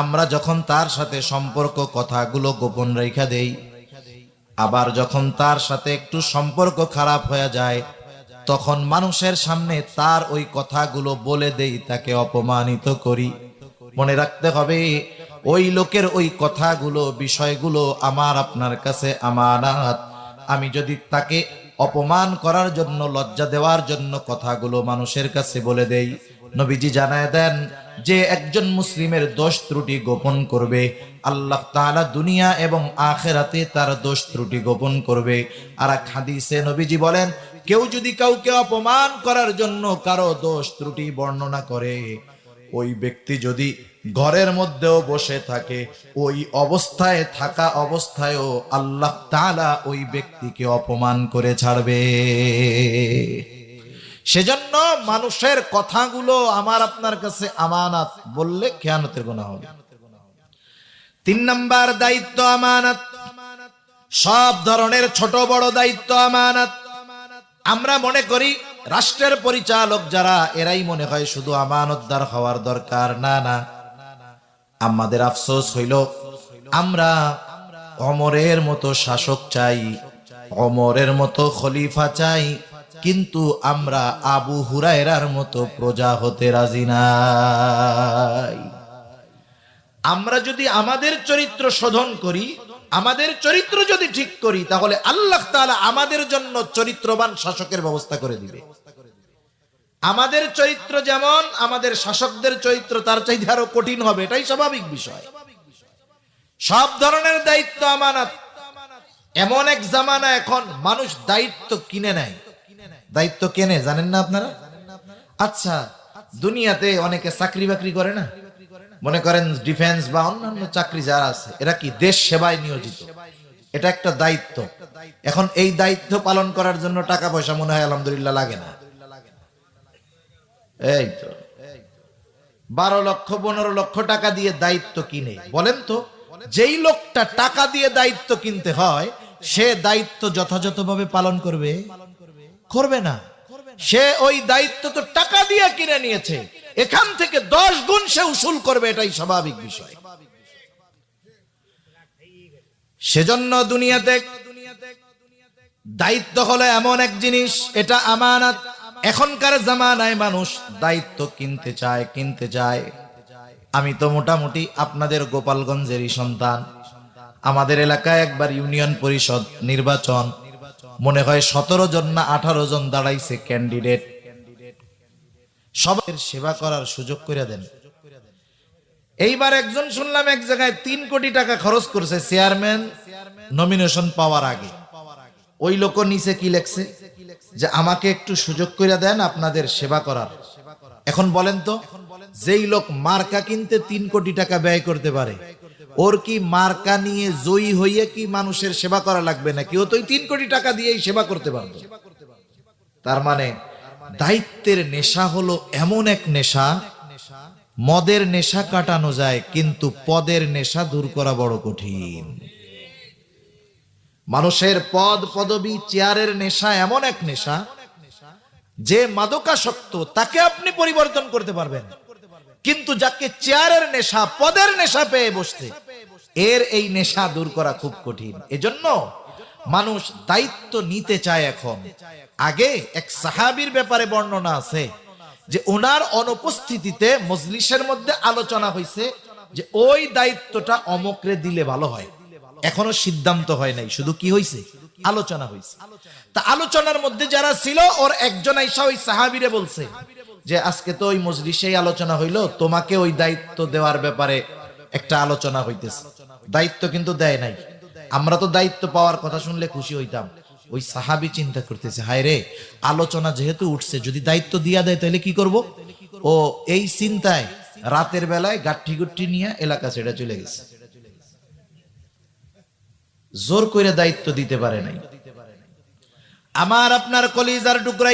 আমরা যখন তার সাথে সম্পর্ক কথাগুলো গোপন রেখা দেই, আবার যখন তার সাথে একটু সম্পর্ক খারাপ হয়ে যায় তখন মানুষের সামনে তার ওই কথাগুলো বলে দেই, তাকে অপমানিত করি। মনে রাখতে হবে ওই লোকের ওই কথাগুলো বিষয়গুলো আমার আপনার কাছে আমানত। আমি যদি তাকে অপমান করার জন্য, লজ্জা দেওয়ার জন্য কথাগুলো মানুষের কাছে বলে দেই, নবীজি জানায় দেন যে একজন মুসলিমের দোষ ত্রুটি গোপন করবে, আল্লাহ তাআলা দুনিয়া এবং আখিরাতে তার দোষ ত্রুটি গোপন করবে। আর এক হাদিসে নবীজি বলেন, কেউ যদি কাউকে অপমান করার জন্য কারো দোষ ত্রুটি বর্ণনা করে, ওই ব্যক্তি যদি ঘরের মধ্যেও বসে থাকে, ওই অবস্থায় থাকা অবস্থায়ও আল্লাহ তাআলা ওই ব্যক্তিকে অপমান করে ছাড়বে। সেজন্য মানুষের কথাগুলো আমার আপনার কাছে আমানত, বললে খেয়ানতের গুনাহ হবে। 3 নাম্বার দায়িত্ব আমানত। সব ধরনের ছোট বড় দায়িত্ব আমানত। আমরা মনে করি রাষ্ট্রের পরিচালক যারা, এরাই মনে হয় শুধু আমানতদার হওয়ার দরকার। না না, আমাদের আফসোস হইল আমরা ওমরের মতো শাসক চাই, ওমরের মতো খলিফা চাই, কিন্তু আমরা আবু হুরায়রার মতো প্রজা হতে রাজি নাই। আমরা যদি আমাদের চরিত্র শোধন করি, আমাদের চরিত্র যদি ঠিক করি, তাহলে আল্লাহ তাআলা আমাদের জন্য চরিত্রবান শাসকের ব্যবস্থা করে দিবে। আমাদের চরিত্র যেমন, আমাদের শাসকদের চরিত্র তার চাইতে আরো কঠিন হবে, এটাই স্বাভাবিক বিষয়। সব ধরনের দায়িত্ব আমানত। এমন এক জামানা এখন মানুষ দায়িত্ব কিনে নেয়। দায়িত্ব কেনে, জানেন না আপনারা? আচ্ছা, দুনিয়াতে অনেকে চাকরি বাকরি করে না, মনে করেন ডিফেন্স বা অন্যান্য চাকরি যারা আছে, এরা কি দেশ সেবায় নিয়োজিত, এটা একটা দায়িত্ব। এখন এই দায়িত্ব পালন করার জন্য টাকা পয়সা মনে হয় আলহামদুলিল্লাহ লাগে না। এই তো 12 লক্ষ 15 লক্ষ টাকা দিয়ে দায়িত্ব কিনে, বলেন তো যেই লোকটা টাকা দিয়ে দায়িত্ব কিনতে হয় সে দায়িত্ব যথাযথভাবে পালন করবে? করবে না। সে ওই দায়িত্ব তো টাকা দিয়ে কিনে নিয়েছে, এখান থেকে 10 গুণ সে উসুল করবে, এটাই স্বাভাবিক বিষয়। সেজন্য দুনিয়াতে দায়িত্ব হলো এমন এক জিনিস, এটা আমানত। এখনকার জামানায় মানুষ দায়িত্ব কিনতে চায়। আমি তো মোটামুটি আপনাদের গোপালগঞ্জেরই সন্তান। আমাদের এলাকায় একবার ইউনিয়ন পরিষদ নির্বাচন, মনে হয় 17 জন না 18 জন দাঁড়াইছে ক্যান্ডিডেট। সবার সেবা করার সুযোগ করে দেন। এইবার একজন শুনলাম এক জায়গায় 3 কোটি টাকা খরচ করছে চেয়ারম্যান নমিনেশন পাওয়ার আগে। ওই লোক নিচে কি লেখছে যে আমাকে একটু সুযোগ করে দেন আপনাদের সেবা করার। এখন বলেন তো, যেই লোক মার্কা কিনতে 3 কোটি টাকা ব্যয় করতে পারে, ওর কি মার্কা নিয়ে জয়ী হইয়ে কি মানুষের সেবা করা লাগবে নাকি? ও তো 3 কোটি টাকা দিয়েই সেবা করতে পারতো। তার মানে দায়িত্বের নেশা হলো এমন এক নেশা, মদের নেশা কাটানো যায় কিন্তু পদের নেশা দূর করা বড় কঠিন। মানুষের পদ পদবি চেয়ারের নেশা এমন এক নেশা যে মাদকাসক্ত, তাকে আপনি পরিবর্তন করতে পারবেন, কিন্তু যাকে চেয়ারের নেশা পদের নেশা পেয়ে বসতে, এর এই নেশা দূর করা খুব কঠিন। এজন্য মানুষ দায়িত্ব নিতে চায়। এখন আগে এক সাহাবীর ব্যাপারে বর্ণনা আছে যে ওনার অনুপস্থিতিতে মজলিসের মধ্যে আলোচনা হয়েছে যে ওই দায়িত্বটা অমুকরে দিলে ভালো হয়। এখনো সিদ্ধান্ত হয় নাই, শুধু কি হয়েছে? আলোচনা হয়েছে। তা আলোচনার মধ্যে যারা ছিল ওর একজন আইসা ওই সাহাবীরে বলছে যে আজকে তো ওই মজলিসে আলোচনা হইলো, তোমাকে ওই দায়িত্ব দেওয়ার ব্যাপারে একটা আলোচনা হইতেছে। দায়িত্ব কিন্তু দেয় নাই। আমরা তো দায়িত্ব পাওয়ার কথা শুনলে খুশি হইতাম। ওই সাহাবী চিন্তা করতেছে, হায় রে, আলোচনা যেহেতু উঠছে, যদি দায়িত্ব দিয়া দেয় তাহলে কি করব? ও এই চিন্তায় রাতের বেলায় গাঠি গুঠি নিয়ে এলাকা ছেড়ে চলে গেছে। জোর করে দায়িত্ব দিতে পারে নাই। আমার আপনার কলিজার টুকরা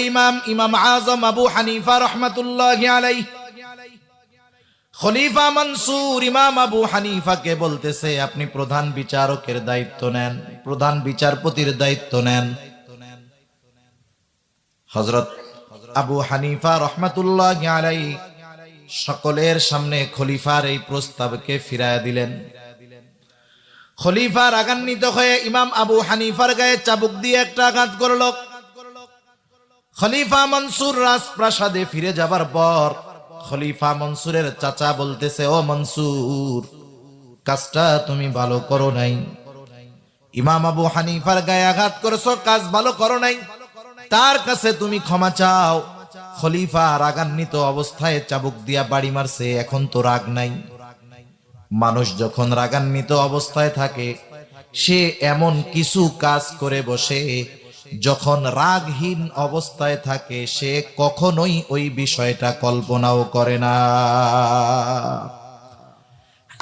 ইমাম আজম আবু হানিফা রাহমাতুল্লাহি আলাইহি, খলিফা মনসুর ইমাম আবু হানিফাকে বলতেছে আপনি প্রধান বিচারকের দায়িত্ব নেন, প্রধান বিচারপতির দায়িত্ব নেন। হযরত আবু হানিফা রাহমাতুল্লাহি আলাইহি সকলের সামনে খলিফার এই প্রস্তাবকে ফিরায়া দিলেন। খলিফা রাগান্বিত হয়ে ইমাম আবু হানিফার গায়ে চাবুক দিয়ে একটা আঘাত করল। খলিফা মনসুর রাজপ্রাসাদে ফিরে যাবার পর খলিফা মনসুরের চাচা বলতেছে, ও মনসুর, কাজটা তুমি ভালো করো নাই। ইমাম আবু হানিফার গায়ে আঘাত করেছো, কাজ ভালো করো নাই, তার কাছে তুমি ক্ষমা চাও। খলিফা রাগান্বিত অবস্থায় চাবুক দিয়া বাড়ি মারছে, এখন তো রাগ নাই। মানুষ যখন রাগান্বিত অবস্থায় থাকে সে এমন কিছু কাজ করে বসে, যখন রাগহীন অবস্থায় থাকে সে কখনোই ওই বিষয়টা কল্পনাও করে না।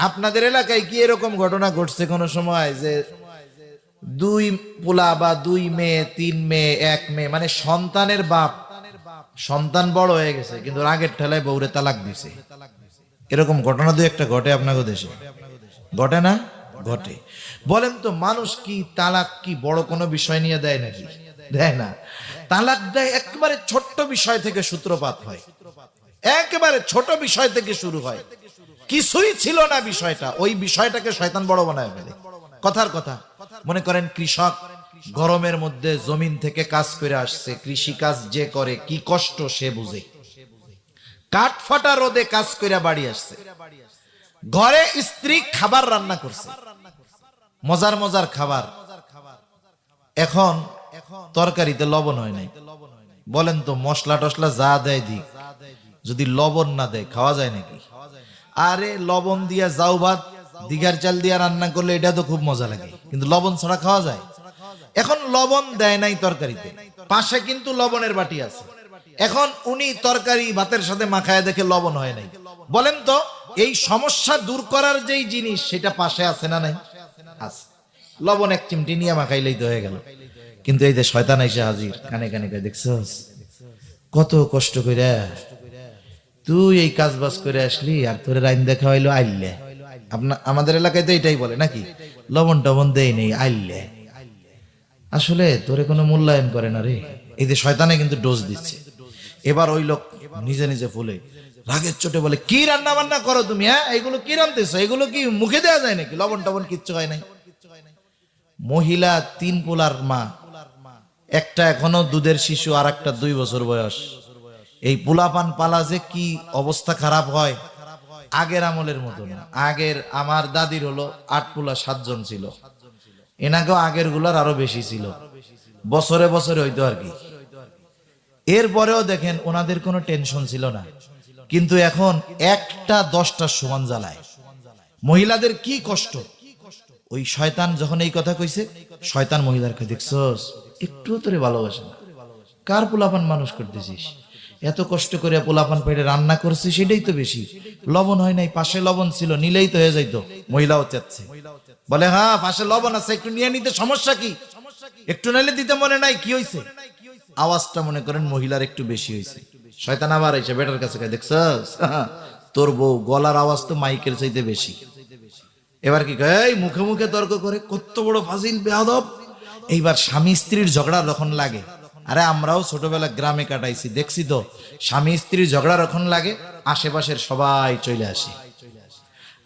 আপনাদের এলাকায় কি এরকম ঘটনা ঘটছে কোন সময় যে 2 পোলা বা 2 মেয়ে 3 মেয়ে 1 মেয়ে, মানে সন্তানের বাপ, সন্তান বড় হয়ে গেছে কিন্তু রাগের ঠেলায় বউরে তালাক দিছে? এরকম ঘটনা 2-1টা ঘটে আপনাদের দেশে? ঘটে না? ঘটে। বলেন তো, মানুষ কি তালাক কি বড় কোনো বিষয় নিয়ে দেয় নাকি? দেয় না। তালাক দেয় একেবারে ছোট্ট বিষয় থেকে সূত্রপাত হয়, একেবারে ছোট বিষয় থেকে শুরু হয়। কিছুই ছিল না বিষয়টা, ওই বিষয়টাকে শয়তান বড় বানায় ফেলে। কথার কথা, মনে করেন কৃষক গরমের মধ্যে জমিন থেকে কাজ করে আসছে, কৃষি কাজ যে করে কি কষ্ট সে বুঝে। কাঠ ফাটা রোদে কাজ করে বাড়ি আসছে, ঘরে স্ত্রী খাবার রান্না করছে, মজার মজার খাবার। এখন তরকারিতে লবণ হয় নাই। বলেন তো, মশলা টসলা যা দেয় দিক, যদি লবণ না দেয় খাওয়া যায় নাকি? আরে লবণ দিয়া যাও ভাত, দিঘার চাল দিয়া রান্না করলে এটা তো খুব মজা লাগে, কিন্তু লবণ ছাড়া খাওয়া যায়? এখন লবণ দেয় নাই তরকারিতে, পাশে কিন্তু লবণের বাটি আছে। এখন উনি তরকারি ভাতের সাথে মাখায় দেখে লবণ হয় নাই। বলেন তো এই সমস্যা দূর করার যেই জিনিস সেটা পাশে আছে না নাই? আছে। লবণ এক চিমটি নিয়ে মাখাইলেই তো হয়ে গেল। কিন্তু এই যে শয়তান এসে হাজির, কানে কানে কয়, দেখছস কত কষ্ট কইরা তুই এই কাজ বাজ করে আসলি, আর তোরে রাইন দেখা হইলো আইলে। আমাদের এলাকায় তো এটাই বলে নাকি, লবণ টবণ দেই নেই আইলে। আসলে তোরে কোনো মূল্যায়ন করে না রে। এই যে শয়তানে কিন্তু ডোজ দিচ্ছে। এবার ওই লোক নিজে নিজে ফুলে রাগের চোটে বলে, কি রান্না বান্না করো তুমি? হ্যাঁ, এগুলো কি রান্তেছো? এগুলো কি মুখে দেওয়া যায় নাকি? লবণ টবণ কিচ্ছু হয় নাই। মহিলা 3 পোলার মা, একটা এখনো দুধের শিশু, আর একটা 2 বছর বয়স। এই পোলাপান পালা যে কি অবস্থা খারাপ হয়, আগের আমলের মতো না। আগের আমার দাদির হলো 8 পোলা 7 জন ছিল, এনাকেও আগের গুলার আরো বেশি ছিল, বছরে বছরে হইতো আর কি। এরপরেও দেখেন ওনাদের কোনো টেনশন ছিল না, কিন্তু এখন একটা 10টার সমান জ্বালায়। মহিলাদের কি কষ্ট। ওই শয়তান যখন এই কথা কইছে, শয়তান মহিলারকে, দেখছস একটু তোরে ভালোবাসে না, কার পোলাপান মানুষ করতেছিস, এত কষ্ট করে পোলাপান পেটে রান্না করছিস, সেটাই তো বেশি, লবণ হয় নাই, পাশে লবণ ছিল, নিলেই তো হয়ে যাইতো। মহিলাও চাচ্ছে, বলে হ্যাঁ পাশে লবণ আছে, একটু নিয়ে নিতে সমস্যা কি, একটু নাইলে দিতে মনে নাই, কি হইছে? আওয়াজটা মনে করেন মহিলার একটু বেশি হয়েছে। শয়তান আবার এসে বেটার কাছে কয়, দেখছস তোর বউ গলার আওয়াজ তো মাইকের চাইতে বেশি। এবার কি কয়, এই মুখে মুখে তর্ক করে, কত বড় ফাজিল বেয়াদব। এইবার স্বামী স্ত্রীর ঝগড়া যখন লাগে, আরে আমরাও ছোটবেলা গ্রামে কাটাইছি, দেখছি তো, স্বামী স্ত্রীর ঝগড়া যখন লাগে আশেপাশের সবাই চলে আসে।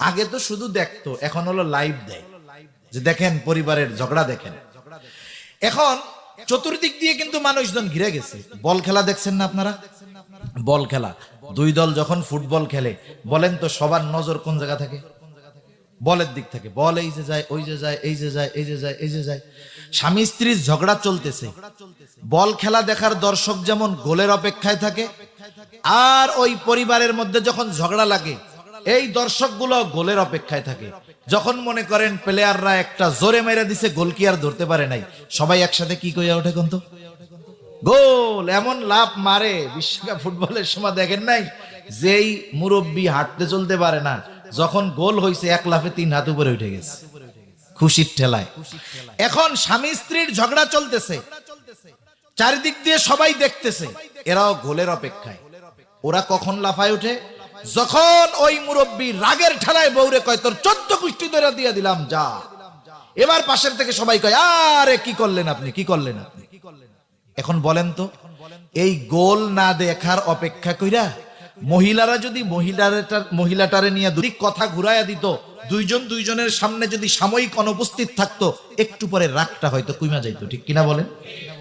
আগে তো শুধু দেখতো, এখন হলো লাইভ দেয়, যে দেখেন পরিবারের ঝগড়া দেখেন। এখন চতুর্দিক দিয়ে কিন্তু মানুষজন ঘিরে গেছে। বল খেলা দেখছেন না আপনারা? বল খেলা, 2 দল যখন ফুটবল খেলে, বলেন তো সবার নজর কোন জায়গা থাকে? বলের দিক থাকে। বল এই যে যায়, ওই যে যায়, এই যে যায়, এই যে যায়, এই যে যায়। স্বামী স্ত্রীর ঝগড়া চলতেছে, বল খেলা দেখার দর্শক যেমন গোলের অপেক্ষায় থাকে, আর ওই পরিবারের মধ্যে যখন ঝগড়া লাগে এই দর্শকগুলো গোলের অপেক্ষায় থাকে। যখন মনে করেন প্লেয়াররা একটা জোরে মেরে দিছে, গোল কি আর ধরতে পারে নাই, সবাই একসাথে কি কইয়া ওঠে কোন তো, গোল। এমন লাভ মারে বিশ্বকাপ ফুটবলের সময়, দেখেন নাই যেই মুরব্বী হাঁটতে চলতে পারে না, যখন গোল হইছে 1 লাফে 3 হাত উপরে উঠে গেছে খুশির ঠেলায়। এখন স্বামী স্ত্রীর ঝগড়া চলতেছে, চারিদিক দিয়ে সবাই দেখতেছে, এরাও গোলের অপেক্ষায়। ওরা কখন লাফায় উঠে, যখন ওই মুরব্বী রাগের ঠেলায় বউরে কয়, তোর 14 কুষ্টি ধরে দিয়ে দিলাম, যা। এবার পাশের থেকে সবাই কয়, আরে কি করলেন আপনি, কি করলেন আপনি। এখন বলেন তো, এই গোল না দেখার অপেক্ষা কইরা মহিলারা যদি মহিলাটারে নিয়ে দুই কথা ঘুরাইয়া দিত, দুইজনের সামনে যদি সাময়িক অনুপস্থিত থাকতো, একটু পরে রাগটা হয়তো কইমা যাইতো, ঠিক কিনা বলেন?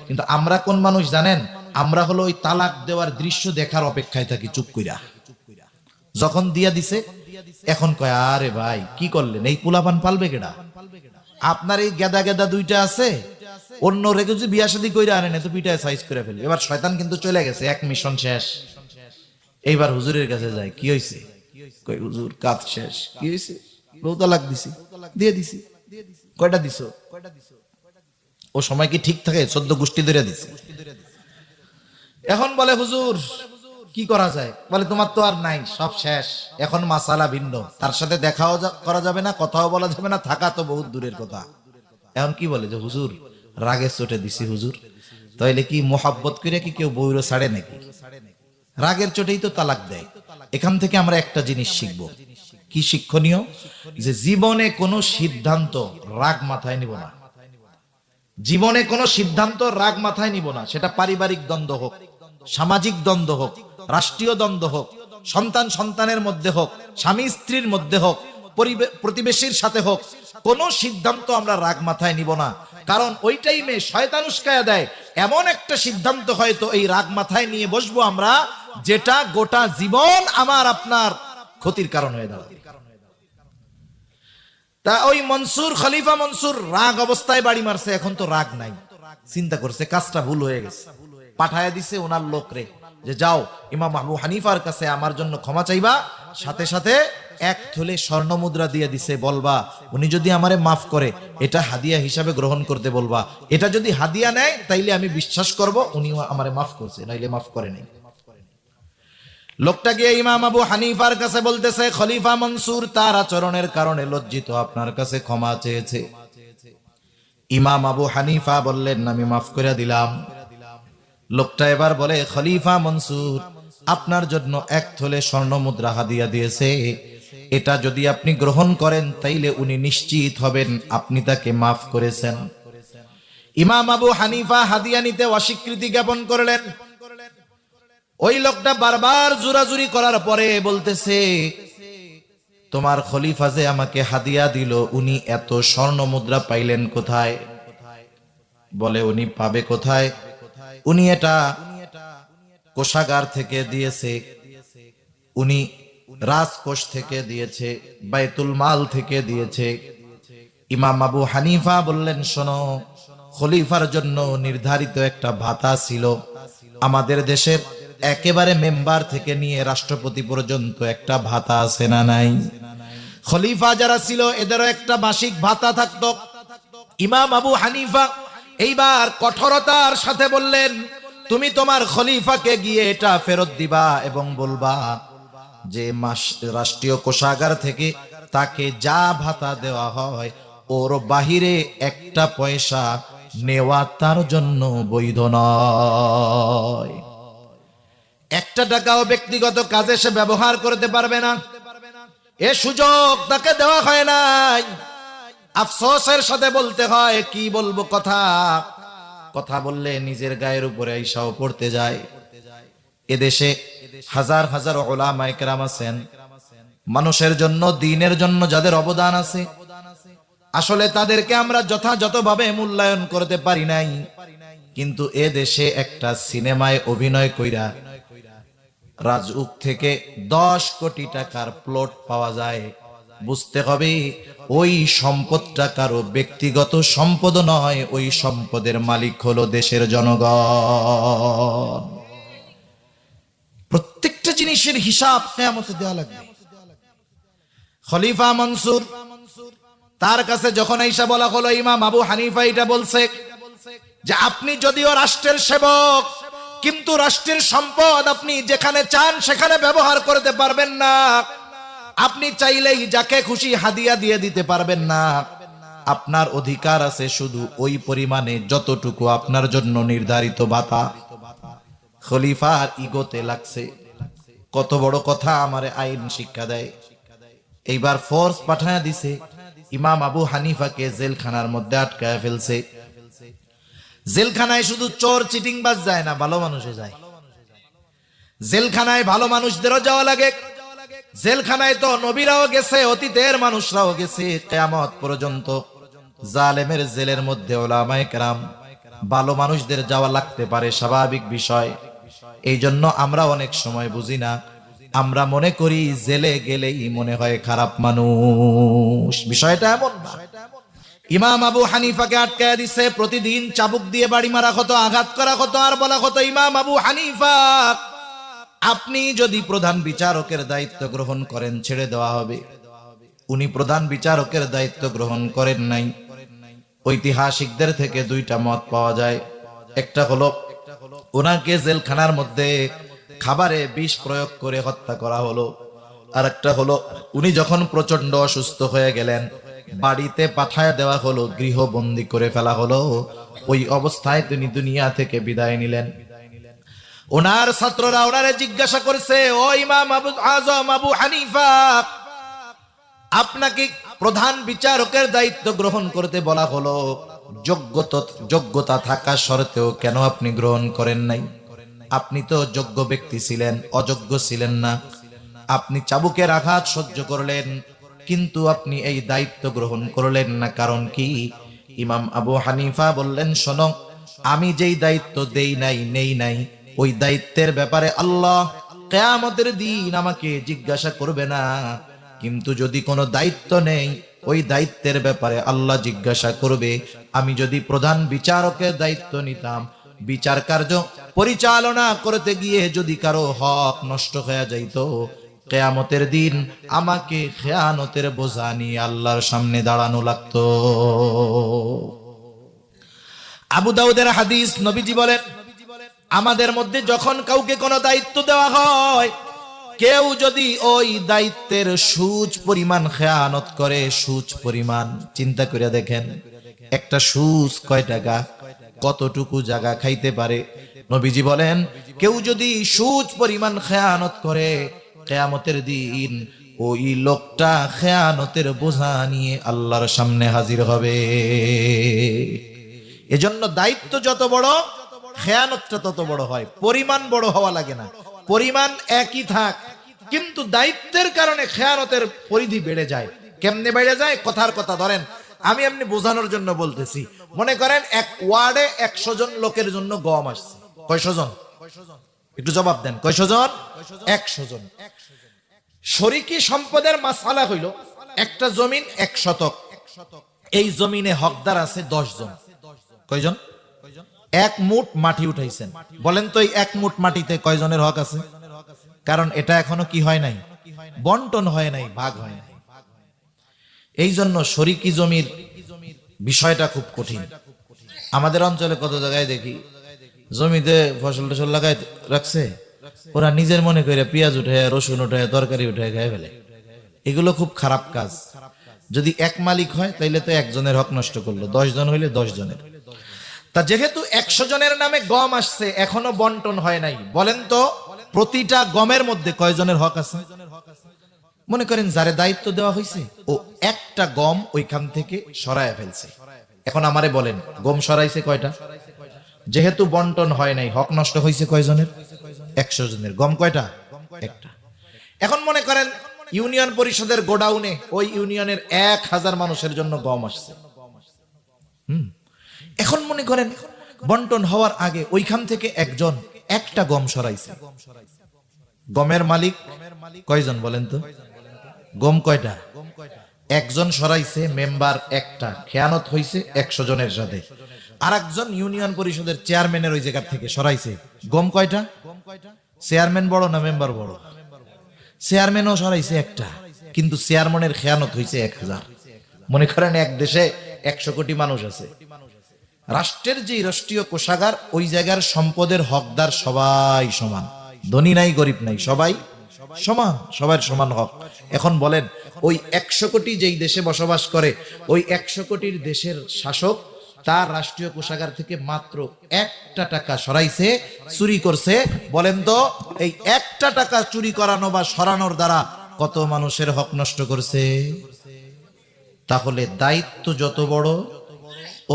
কিন্তু আমরা কোন মানুষ জানেন, আমরা হলো ওই তালাক দেওয়ার দৃশ্য দেখার অপেক্ষায় থাকি চুপ কইরা। যখন দিয়া দিছে এখন কয়, আরে ভাই কি করলেন, এই পোলাপান পালবে কেডা? আপনার এই গেদা গেদা 2টা আছে, অন্য রেখে যদি বিয়া শাদী কইরা আনেন তো পিটায় সাইজ করে ফেলে। এবার শয়তান কিন্তু চলে গেছে, এক মিশন শেষ। এইবার হুজুরের কাছে যায়, কি হইছে? কই হুজুর কাজ শেষ। কি হইছে? বউ তালাক দিছি, দিয়ে দিছি। কয়টা দিছো? ও সময় কি ঠিক থাকে? 14 গোষ্ঠী ধরে দিছে। এখন বলে হুজুর কি করা যায়? বলে তোমার তো আর নাই, সব শেষ, এখন মাসালা ভিন্ন, তার সাথে দেখাও করা যাবে না, কথাও বলা যাবে না, থাকা তো বহুত দূরের কথা। এখন কি বলে যে হুজুর রাগে চোটে দিছি হুজুর। তাইলে কি মোহাব্বত করে কি কেউ বউরে ছাড়ে নাকি? রাগের চোটেই তো তালাক দেয়। এখান থেকে আমরা একটা জিনিস শিখব, কি শিক্ষণীয়, যে জীবনে কোনো সিদ্ধান্ত রাগ মাথায় নিব না। জীবনে কোনো সিদ্ধান্ত রাগ মাথায় নিব না, সেটা পারিবারিক দ্বন্দ্ব হোক, সামাজিক দ্বন্দ্ব হোক, রাষ্ট্রীয় দ্বন্দ্ব হোক, সন্তান সন্তানের মধ্যে হোক, স্বামী স্ত্রীর মধ্যে হোক, প্রতিবেশীর সাথে হোক, কোন সিদ্ধান্ত আমরা রাগ মাথায় নিব না। কারণ ওই টাইমে শয়তান উস্কায়া দেয় এমন একটা সিদ্ধান্ত, হয়তো এই রাগ মাথায় নিয়ে বসবো আমরা, যেটা গোটা জীবন আমার আপনার ক্ষতির কারণ হয়ে দাঁড়াবে। তা ওই মনসুর, খলিফা মনসুর রাগ অবস্থায় বাড়ি মারছে, এখন তো রাগ নাই, চিন্তা করছে কাজটা ভুল হয়ে গেছে, পাঠায়া দিছে ওনার লোকরে যে যাও ইমাম আবু হানিফার কাছে আমার জন্য ক্ষমা চাইবা, সাথে সাথে 1 থলে স্বর্ণ মুদ্রা দিয়ে দিছে, বলবা উনি যদি আমারে মাফ করে এটা হাদিয়া হিসাবে গ্রহণ করতে বলবা, এটা যদি হাদিয়া নেয় তাইলে আমি বিশ্বাস করব উনি আমারে মাফ করছে, নাইলে মাফ করে নাই। লোকটা গিয়ে ইমাম আবু হানিফার কাছে বলতেছে, খলিফা মনসুর তার আচরণের কারণে লজ্জিত, আপনার কাছে ক্ষমা চেয়েছে। ইমাম আবু হানিফা বললেন, আমি মাফ করে দিলাম। লোকটা এবার বলে, খলিফা মনসুর আপনার জন্য 1 থলে স্বর্ণ মুদ্রা হাদিয়া দিয়েছে, এটা যদি আপনি গ্রহণ করেন তাইলে উনি নিশ্চিত হবেন আপনি তাকে মাফ করেছেন। ইমাম আবু হানিফা হাদিয়া নিতে অস্বীকৃতি জ্ঞাপন করলেন। ওই লোকটা বারবার জোরাজুরি করার পরে বলতেছে, তোমার খলিফা যে আমাকে হাদিয়া দিল, উনি এত স্বর্ণ মুদ্রা পাইলেন কোথায়? বলে, উনি পাবে কোথায়? উনি এটা কোষাগার থেকে দিয়েছে, উনি রাজকোষ থেকে দিয়েছে, বাইতুল মাল থেকে দিয়েছে। ইমাম আবু হানিফা বললেন, শোনো, খলিফার জন্য নির্ধারিত একটা ভাতা ছিল। আমাদের দেশের একেবারে মেম্বার থেকে নিয়ে রাষ্ট্রপতি পর্যন্ত একটা ভাতা আছে না নাই? খলিফা যারা ছিল এদেরও একটা মাসিক ভাতা থাকতো। ইমাম আবু হানিফা এইবার কঠোরতার সাথে বললেন, তুমি তোমার খলিফাকে গিয়ে এটা ফেরত দিবা এবং বলবা যে রাষ্ট্রীয় কোষাগার থেকে তাকে যা ভাতা দেওয়া হয় ওর বাহিরে একটা পয়সা নেওয়া তার জন্য বৈধ নয়। 1 টাকাও ব্যক্তিগত কাজে সে ব্যবহার করতে পারবে না, এ সুযোগ তাকে দেওয়া হয় নাই। আফসোসের সাথে বলতে হয়, কি বলবো, কথা বললে নিজের গায়ের উপরে আইসাও পড়তে যায়। এদেশে হাজার হাজার উলামায়ে কেরাম আছেন, মানুষের জন্য, দ্বীনের জন্য যাদের অবদান আছে, আসলে তাদেরকে আমরা যথাযথভাবে মূল্যায়ন করতে পারি নাই। কিন্তু এ দেশে একটা সিনেমায় অভিনয় কইরা রাজউক থেকে 10 কোটি টাকার প্লট পাওয়া যায়। বুঝতে হবে ওই সম্পদটা কারো ব্যক্তিগত সম্পদ নয়, ওই সম্পদের মালিক হলো দেশের জনগণ। প্রত্যেকটা জিনিসের হিসাব কিয়ামতে দেওয়া লাগবে। খলিফা মনসুর তার কাছে যখন আইসা বলা হলো, ইমাম আবু হানিফা এটা বলছে যে আপনি যদিও রাষ্ট্রের সেবক, কিন্তু রাষ্ট্রের সম্পদ আপনি যেখানে চান সেখানে ব্যবহার করতে পারবেন না। আপনি চাইলেই যাকে খুশি হাদিয়া দিয়ে দিতে পারবেন না। আপনার অধিকার আছে শুধু ওই পরিমাণে যতটুকু আপনার জন্য নির্ধারিত ভাতা। খলিফার ইগোতে লাগছে, কত বড় কথা আমারে আইন শিক্ষা দেয়। এইবার ফোর্স পাঠায়া দিছে, ইমাম আবু হানিফাকে জেলখানার মধ্যে আটকায় ফেলছে। জেলখানায় শুধু চোর চিটিংবাজ যায় না, ভালো মানুষও যায়। জেলখানায় ভালো মানুষদেরও যাওয়া লাগে। জেলখানায় তো নবীরাও গেছে, অতীতের মানুষরাও গেছে। কিয়ামত পর্যন্ত জালেমের জেলের মধ্যে উলামায়ে কেরাম, ভালো মানুষদের যাওয়া লাগতে পারে, স্বাভাবিক বিষয়। এই জন্য আমরা অনেক সময় বুঝি না, আমরা মনে করি জেলে গেলেই মনে হয় খারাপ মানুষ। বিষয়টা এমন না। ইমাম আবু হানিফাকে আটকায় দিছে, প্রতিদিন চাবুক দিয়ে বাড়ি মারা হতো, আঘাত করা হতো, আর বলা হতো, ইমাম আবু হানিফা আপনি যদি প্রধান বিচারকের দায়িত্ব গ্রহণ করেন ছেড়ে দেওয়া হবে। উনি প্রধান বিচারকের দায়িত্ব গ্রহণ করেন নাই। ঐতিহাসিকদের থেকে 2টা মত পাওয়া যায়। একটা হলো ওনাকে জেলখানার মধ্যে খাবারে বিষ প্রয়োগ করে হত্যা করা হলো, আর একটা হলো উনি যখন প্রচন্ড অসুস্থ হয়ে গেলেন বাড়িতে পাঠায় দেওয়া হলো, গৃহবন্দী করে ফেলা হলো। ওই অবস্থায় তিনি দুনিয়া থেকে বিদায় নিলেন। ওনার ছাত্ররা ওনারে জিজ্ঞাসা করছে, ও ইমাম আজম আবু হানিফা, আপনাকে প্রধান বিচারকের দায়িত্ব গ্রহণ করতে বলা হলো, যোগ্যতা থাকা সত্ত্বেও কেন আপনি গ্রহণ করেন নাই? আপনি তো যোগ্য ব্যক্তি ছিলেন, অযোগ্য ছিলেন না। আপনি চাবুকের আঘাত সহ্য করলেন, কিন্তু আপনি এই দায়িত্ব গ্রহণ করলেন না, কারণ কি? ইমাম আবু হানিফা বললেন, শোনো, আমি যেই দায়িত্ব নেই নাই, ওই দায়িত্বের ব্যাপারে আল্লাহ কিয়ামতের দিন আমাকে জিজ্ঞাসা করবে না। কিন্তু যদি কোনো দায়িত্ব নেই, ওই দায়িত্বের ব্যাপারে আল্লাহ জিজ্ঞাসা করবে। আমি যদি প্রধান বিচারকের দায়িত্ব নিতাম, বিচার কার্য পরিচালনা করতে গিয়ে যদি কারো হক নষ্ট হয়ে যাইত, কিয়ামতের দিন আমাকে খেয়ানতের বোঝা নিয়ে আল্লাহর সামনে দাঁড়ানো লাগতো। আবু দাউদের হাদিস, নবীজি বলেন, আমাদের মধ্যে যখন কাউকে কোনো দায়িত্ব দেওয়া হয়, কেউ যদি ওই দায়িত্বের সুচ পরিমাণ খেয়ানত করে, সুচ পরিমাণ চিন্তা করে দেখেন, একটা সুচ কয় টাকা, কতটুকু জায়গা খাইতে পারে। নবীজি বলেন কেউ যদি সুচ পরিমাণ খেয়ানত করে, কিয়ামতের দিন ওই লোকটা খেয়ানতের বোঝা নিয়ে আল্লাহর সামনে হাজির হবে। এজন্য দায়িত্ব যত বড়, খেয়ানতটা তত বড় হয়। পরিমাণ বড় হওয়া লাগে না, পরিমাণ একই থাক, কিন্তু দায়িত্বের কারণে খেয়ানতের পরিধি বেড়ে যায়। কেমনে বেড়ে যায়? কথার কথা ধরেন, আমি এমনি বোঝানোর জন্য বলতেছি। মনে করেন এক ওয়ার্ডে 100 জন লোকের জন্য গম আসছে। কয়শো জন? একটু জবাব দেন, কয়শো জন? 100 জন। শরিকি সম্পদের মাসালা হইল, একটা জমিন 1 শতক, এই জমিনে হকদার আছে 10 জন। কয়জন? 1 মুঠ মাটি উঠাইছেন। বলেন তো এই 1 মুঠ মাটিতে কয়জনের হক আছে? কারণ এটা এখনো কি হয় নাই, বন্টন হয় নাই, ভাগ হয় নাই। এই জন্য শরিকি জমির বিষয়টা খুব কঠিন। আমাদের অঞ্চলে কত জায়গায় দেখি জমিতে ফসল টসল লাগাই রাখছে, ওরা নিজের মনে করে পেঁয়াজ উঠে, রসুন উঠে, তরকারি উঠে খেয়ে ফেলে। এগুলো খুব খারাপ কাজ। যদি এক মালিক হয় তাইলে তো একজনের হক নষ্ট করলো, 10 জন হইলে 10 জনের। তা যেহেতু 100 জনের নামে গম আসছে, এখনো বন্টন হয় নাই, বলেন তো প্রতিটা গমের মধ্যে কয়জনের হক আছে? মনে করেন যারে দায়িত্ব দেওয়া হয়েছে ও একটা গম ওইখান থেকে সরায় ফেলছে। এখন আমারে বলেন গম সরাইছে কয়টা? যেহেতু বন্টন হয় নাই, হক নষ্ট হয়েছে কয়জনের? 100 জনের। গম কয়টা? একটা। এখন মনে করেন ইউনিয়ন পরিষদের গোডাউনে ওই ইউনিয়নের 1000 মানুষের জন্য গম আসছে। এখন মনে করেন বন্টন হওয়ার আগে ওইখান থেকে একজন একটা গম সরাইছে। গমের মালিক কয়জন বলেন তো? গম কয়টা? একজন সরাইছে, মেম্বার একটা, খেয়ানত হইছে 100 জনের সাথে। আর একজন ইউনিয়ন পরিষদের চেয়ারম্যানের ওই জায়গা থেকে সরাইছে। গম কয়টা? চেয়ারম্যান বড় না মেম্বার বড়? চেয়ারম্যানও সরাইছে একটা, কিন্তু চেয়ারম্যানের খেয়ানত হইছে 1000। মনে করেন এক দেশে 100 কোটি মানুষ আছে, রাষ্ট্রের যে রাষ্ট্রীয় কোষাগার, ওই জায়গার সম্পদের হকদার সবাই সমান, ধনী নাই গরিব নাই, সবাই সমান, সবার সমান হক। এখন বলেন ওই 100 কোটি যেই দেশে বসবাস করে, ওই 100 কোটির দেশের শাসক তার রাষ্ট্রীয় কোষাগার থেকে মাত্র 1টা টাকা সরাইছে, চুরি করছে। বলেন তো এই 1টা টাকা চুরি করানো বা সরানোর দ্বারা কত মানুষের হক নষ্ট করছে? তাহলে দায়িত্ব যত বড়,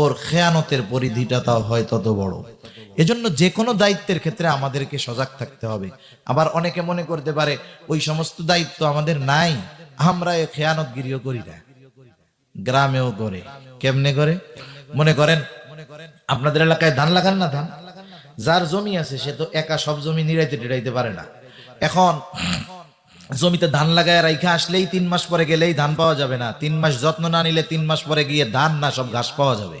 ওর খেয়ানতের পরিধিটা তাও হয় তত বড়। এজন্য যে কোনো দায়িত্বের ক্ষেত্রে আমাদেরকে সজাগ থাকতে হবে। আবার অনেকে মনে করতে পারে ওই সমস্ত দায়িত্ব আমাদের নাই, আমরা এই খেয়ানতগিরিও করি না। গ্রামেও করে। কেমনে করে? মনে করেন আপনাদের এলাকায় ধান লাগান না, ধান যার জমি আছে সে তো একা সব জমি নিড়াইতে টিড়াইতে পারে না। এখন জমিতে ধান লাগায় রাইখা আসলেই 3 মাস পরে গেলেই ধান পাওয়া যাবে না। 3 মাস যত্ন না নিলে 3 মাস পরে গিয়ে ধান না সব ঘাস পাওয়া যাবে।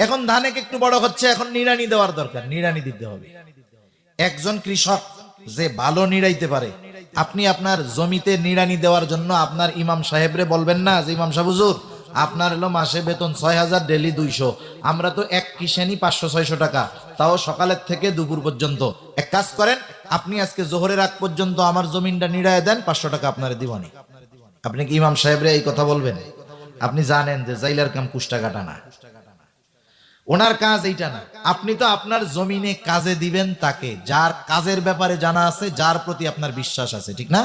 এখন ধানে একটু বড় হচ্ছে, এখন নিড়ানি দেওয়ার দরকার, নিড়ানি দিতে হবে। একজন কৃষক যে ভালো নিড়াইতে পারে, আপনি আপনার জমিতে নিড়ানি দেওয়ার জন্য আপনার ইমাম সাহেবরে বলবেন না যে ইমাম সাহেব হুজুর আপনার হলো মাসে বেতন 6000, ডেলি 200, আমরা তো এক কিষানি 500-600 টাকা, তাও সকালের থেকে দুপুর পর্যন্ত। এক কাজ করেন, আপনি আজকে জোহরের আগ পর্যন্ত আমার জমিনটা নিড়ায় দেন, 500 টাকা আপনার দিবানি। আপনি কি ইমাম সাহেবরে এই কথা বলবেন? আপনি জানেন যে জাইলার কাম কুষ্টা কাটা না, ওনার কাজ এইটা না। আপনি তো আপনার জমিনে কাজে দিবেন তাকে যার কাজের ব্যাপারে জানা আছে, যার প্রতি আপনার বিশ্বাস আছে, ঠিক না?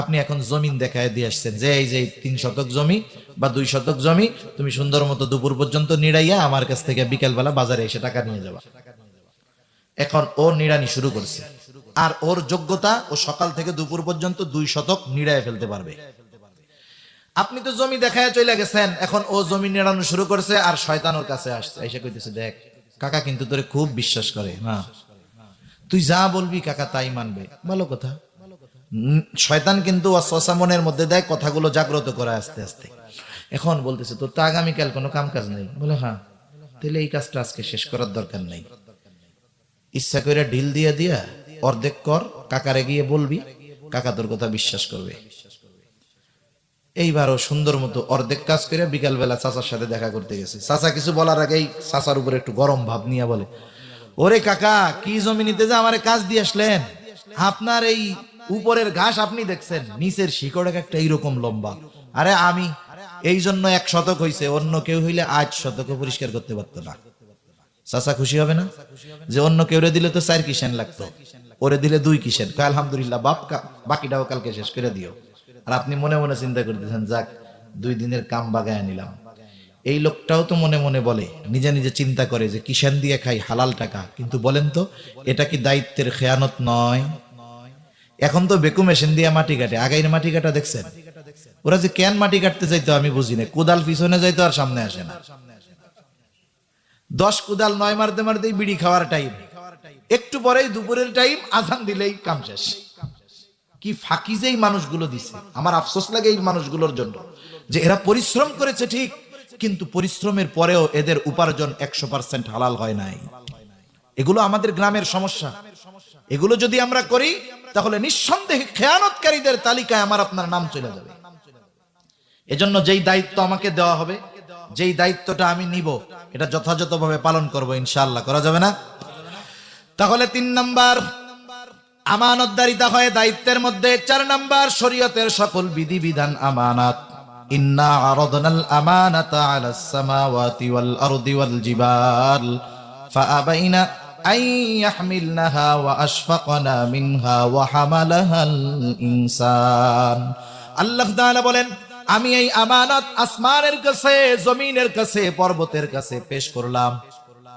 আপনি এখন জমিন দেখায় দিয়ে আসছেন যে এই যে 3 শতক জমি বা 2 শতক জমি তুমি সুন্দর মতো দুপুর পর্যন্ত নিড়াইয়া আমার কাছ থেকে বিকেলবেলা বাজারে এসে টাকা নিয়ে যাবা। এখন ও নিড়ানি শুরু করছে, আর ওর যোগ্যতা ও সকাল থেকে দুপুর পর্যন্ত 2 শতক নিড়াইয়া ফেলতে পারবে। আপনি তো জমি দেখায় চলে গেছেন, এখন ও জমি নিড়ানো শুরু করছে, আর শয়তান ওর কাছে আসছে, এসে কইতেছে দেখ কাকা কিন্তু তোরে খুব বিশ্বাস করে, হ্যাঁ তুই যা বলবি কাকা তাই মানবে। ভালো কথা। শয়তান কিন্তু ওয়াসওয়াসা মনের মধ্যে দেয়, কথাগুলো জাগ্রত করে আস্তে আস্তে। এখন বলতেছে তোর তো আগামীকাল কোনো কাম কাজ নেই। বলে হ্যাঁ, তাহলে এই কাজটা আজকে শেষ করার দরকার নেই, ইচ্ছা করে ঢিল দিয়া দিয়া অর্ধেক কর, কাকারে গিয়ে বলবি, কাকা তোর কথা বিশ্বাস করবে। এইবারও সুন্দর মতো অর্ধেক কাজ করে বিকালবেলা চাচার সাথে দেখা করতে গেছে। চাচা কিছু বলার আগেই চাচার উপরে একটু গরম ভাব নিয়ে বলে, ওরে কাকা কি জমি নিতে যে আমারে কাজ দিয়ে আসলেন, আপনার এই উপরের ঘাস আপনি দেখছেন, নিচের শিকড় একটা এইরকম লম্বা। আরে আমি এই জন্য 1 শতক হইছে, অন্য কেউ হইলে 8 শতক পরিষ্কার করতে পারতো না। চাচা খুশি হবে না যে অন্য কেউরে দিলে তো 4 কিষেন লাগতো, ওরে দিলে 2 কিষেন। আলহামদুলিল্লাহ বাপ, বাকিটাও কালকে শেষ করে দিও। আর আপনি মনে মনে চিন্তা করতেছেন, যাক 2 দিনের কাম বাগায় নিলাম। এই লোকটাও তো মনে মনে বলে, নিজে নিজে চিন্তা করে যে কিষেন দিয়ে খাই, হালাল টাকা। কিন্তু বলেন তো, এটা কি দায়িত্বের খেয়ানত নয়? এখন তো বেকু মেশিন দিয়ে মাটি কাটে, আগাইয়ের মাটি কাটা দেখছেন? ওরা যে কেন মাটি কাটতে যাইতো আমি বুঝি না, কোদাল পিছনে যাইতো আর সামনে আসে না। 10 কোদাল 9 মারতে মারতেই বিড়ি খাওয়ার টাইম, একটু পরেই দুপুরের টাইম, আজান দিলেই কাম শেষ। কি ফাঁকি যে এই মানুষগুলো দিছে, আমার আফসোস লাগে এই মানুষগুলোর জন্য, যে এরা পরিশ্রম করেছে ঠিক, কিন্তু পরিশ্রমের পরেও এদের উপার্জন 100% হালাল হয় নাই। এগুলো আমাদের গ্রামের সমস্যা। এগুলো যদি আমরা করি তাহলে নিঃসন্দেহে খেয়ানতকারীদের তালিকায় আমার আপনার নাম চলে যাবে। এজন্য যেই দায়িত্ব আমাকে দেওয়া হবে, যেই দায়িত্বটা আমি নিব, এটা যথাযথভাবে পালন করব ইনশাআল্লাহ। করা যাবে না? তাহলে 3 নাম্বার আমানতদারিতা হয় দায়িত্বের মধ্যে। 4 নাম্বার শরীয়তের সকল বিধিবিধান আমানত। ইন্না আরাদনাল আমানাতা আলাস সামাওয়াতি ওয়াল আরদি ওয়াল জিবাল ফাআবাইনা আন ইয়াহমিলনাহা ওয়া আশফাকনা মিনহা ওয়া হামালাহাল ইনসান। আল্লাহ তাআলা বলেন, আমি এই আমানত আসমানের কাছে, জমিনের কাছে, পর্বতের কাছে পেশ করলাম।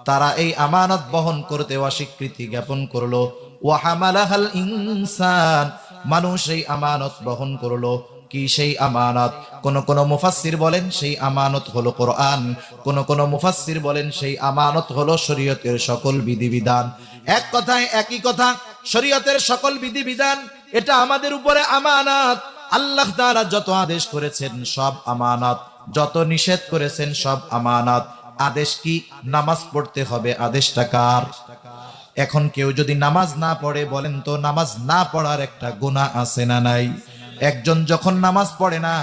তারা এই আমানত বহন করতে অস্বীকৃতি জ্ঞাপন করলো। ওয়া হামালাহাল ইনসান, মানুষ এই আমানত বহন করলো। কি সেই আমানত? কোন মুফাসসির বলেন সেই আমানত হলো কোরআন, কোন মুফাসসির বলেন সেই আমানত হলো শরীয়তের সকল বিধিবিধান। এক কথায় একই কথা, শরীয়তের সকল বিধিবিধান এটা আমাদের উপরে আমানত। আল্লাহ তাআলা যত আদেশ করেছেন সব আমানত, যত নিষেধ করেছেন সব আমানত। আদেশ কি? নামাজ পড়তে হবে, আদেশটা কার? এখন কেউ যদি নামাজ না পড়ে, বলেন তো নামাজ না পড়ার একটা গুনাহ আছে না নাই? একজন যখন নামাজ পড়ে না,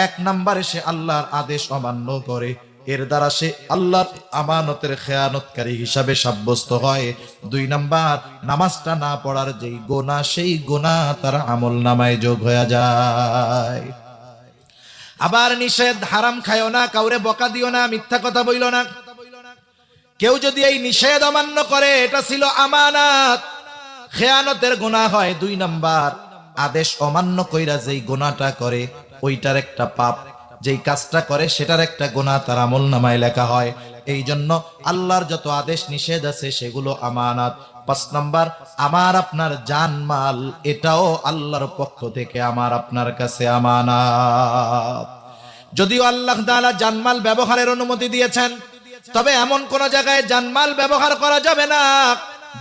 1 নম্বরে সে আল্লাহর আদেশ অমান্য করে, এর দ্বারা সে আল্লাহর আমানতের খেয়ানতকারী হিসাবে সাব্যস্ত হয়। 2 নাম্বার, নামাজটা না পড়ার যেই গুনাহ, সেই গুনাহ তার আমলনামায় যোগ হয়ে যায়। আবার নিষেধ, হারাম খায়ও না, কাউরে বকা দিও না, মিথ্যা কথা বইলো না। কেউ যদি এই নিষেধ অমান্য করে, এটা ছিল আমানত, খেয়ানতের গুনাহ হয়। 2 নাম্বার, আদেশ অমান্য কইরা যেই গুনাহটা করে ওইটার একটা পাপ, যেই কাজটা করে সেটার একটা গুনাহ তার আমলনামায় লেখা হয়। এই জন্য আল্লাহর যত আদেশ নিষেধ আছে সেগুলো আমানত। 5 নাম্বার, আমার আপনার জানমাল, এটাও আল্লাহর পক্ষ থেকে আমার আপনার কাছে আমানত। যদিও আল্লাহ তাআলা জানমাল ব্যবহারের অনুমতি দিয়েছেন, তবে এমন কোন জায়গায় জানমাল ব্যবহার করা যাবে না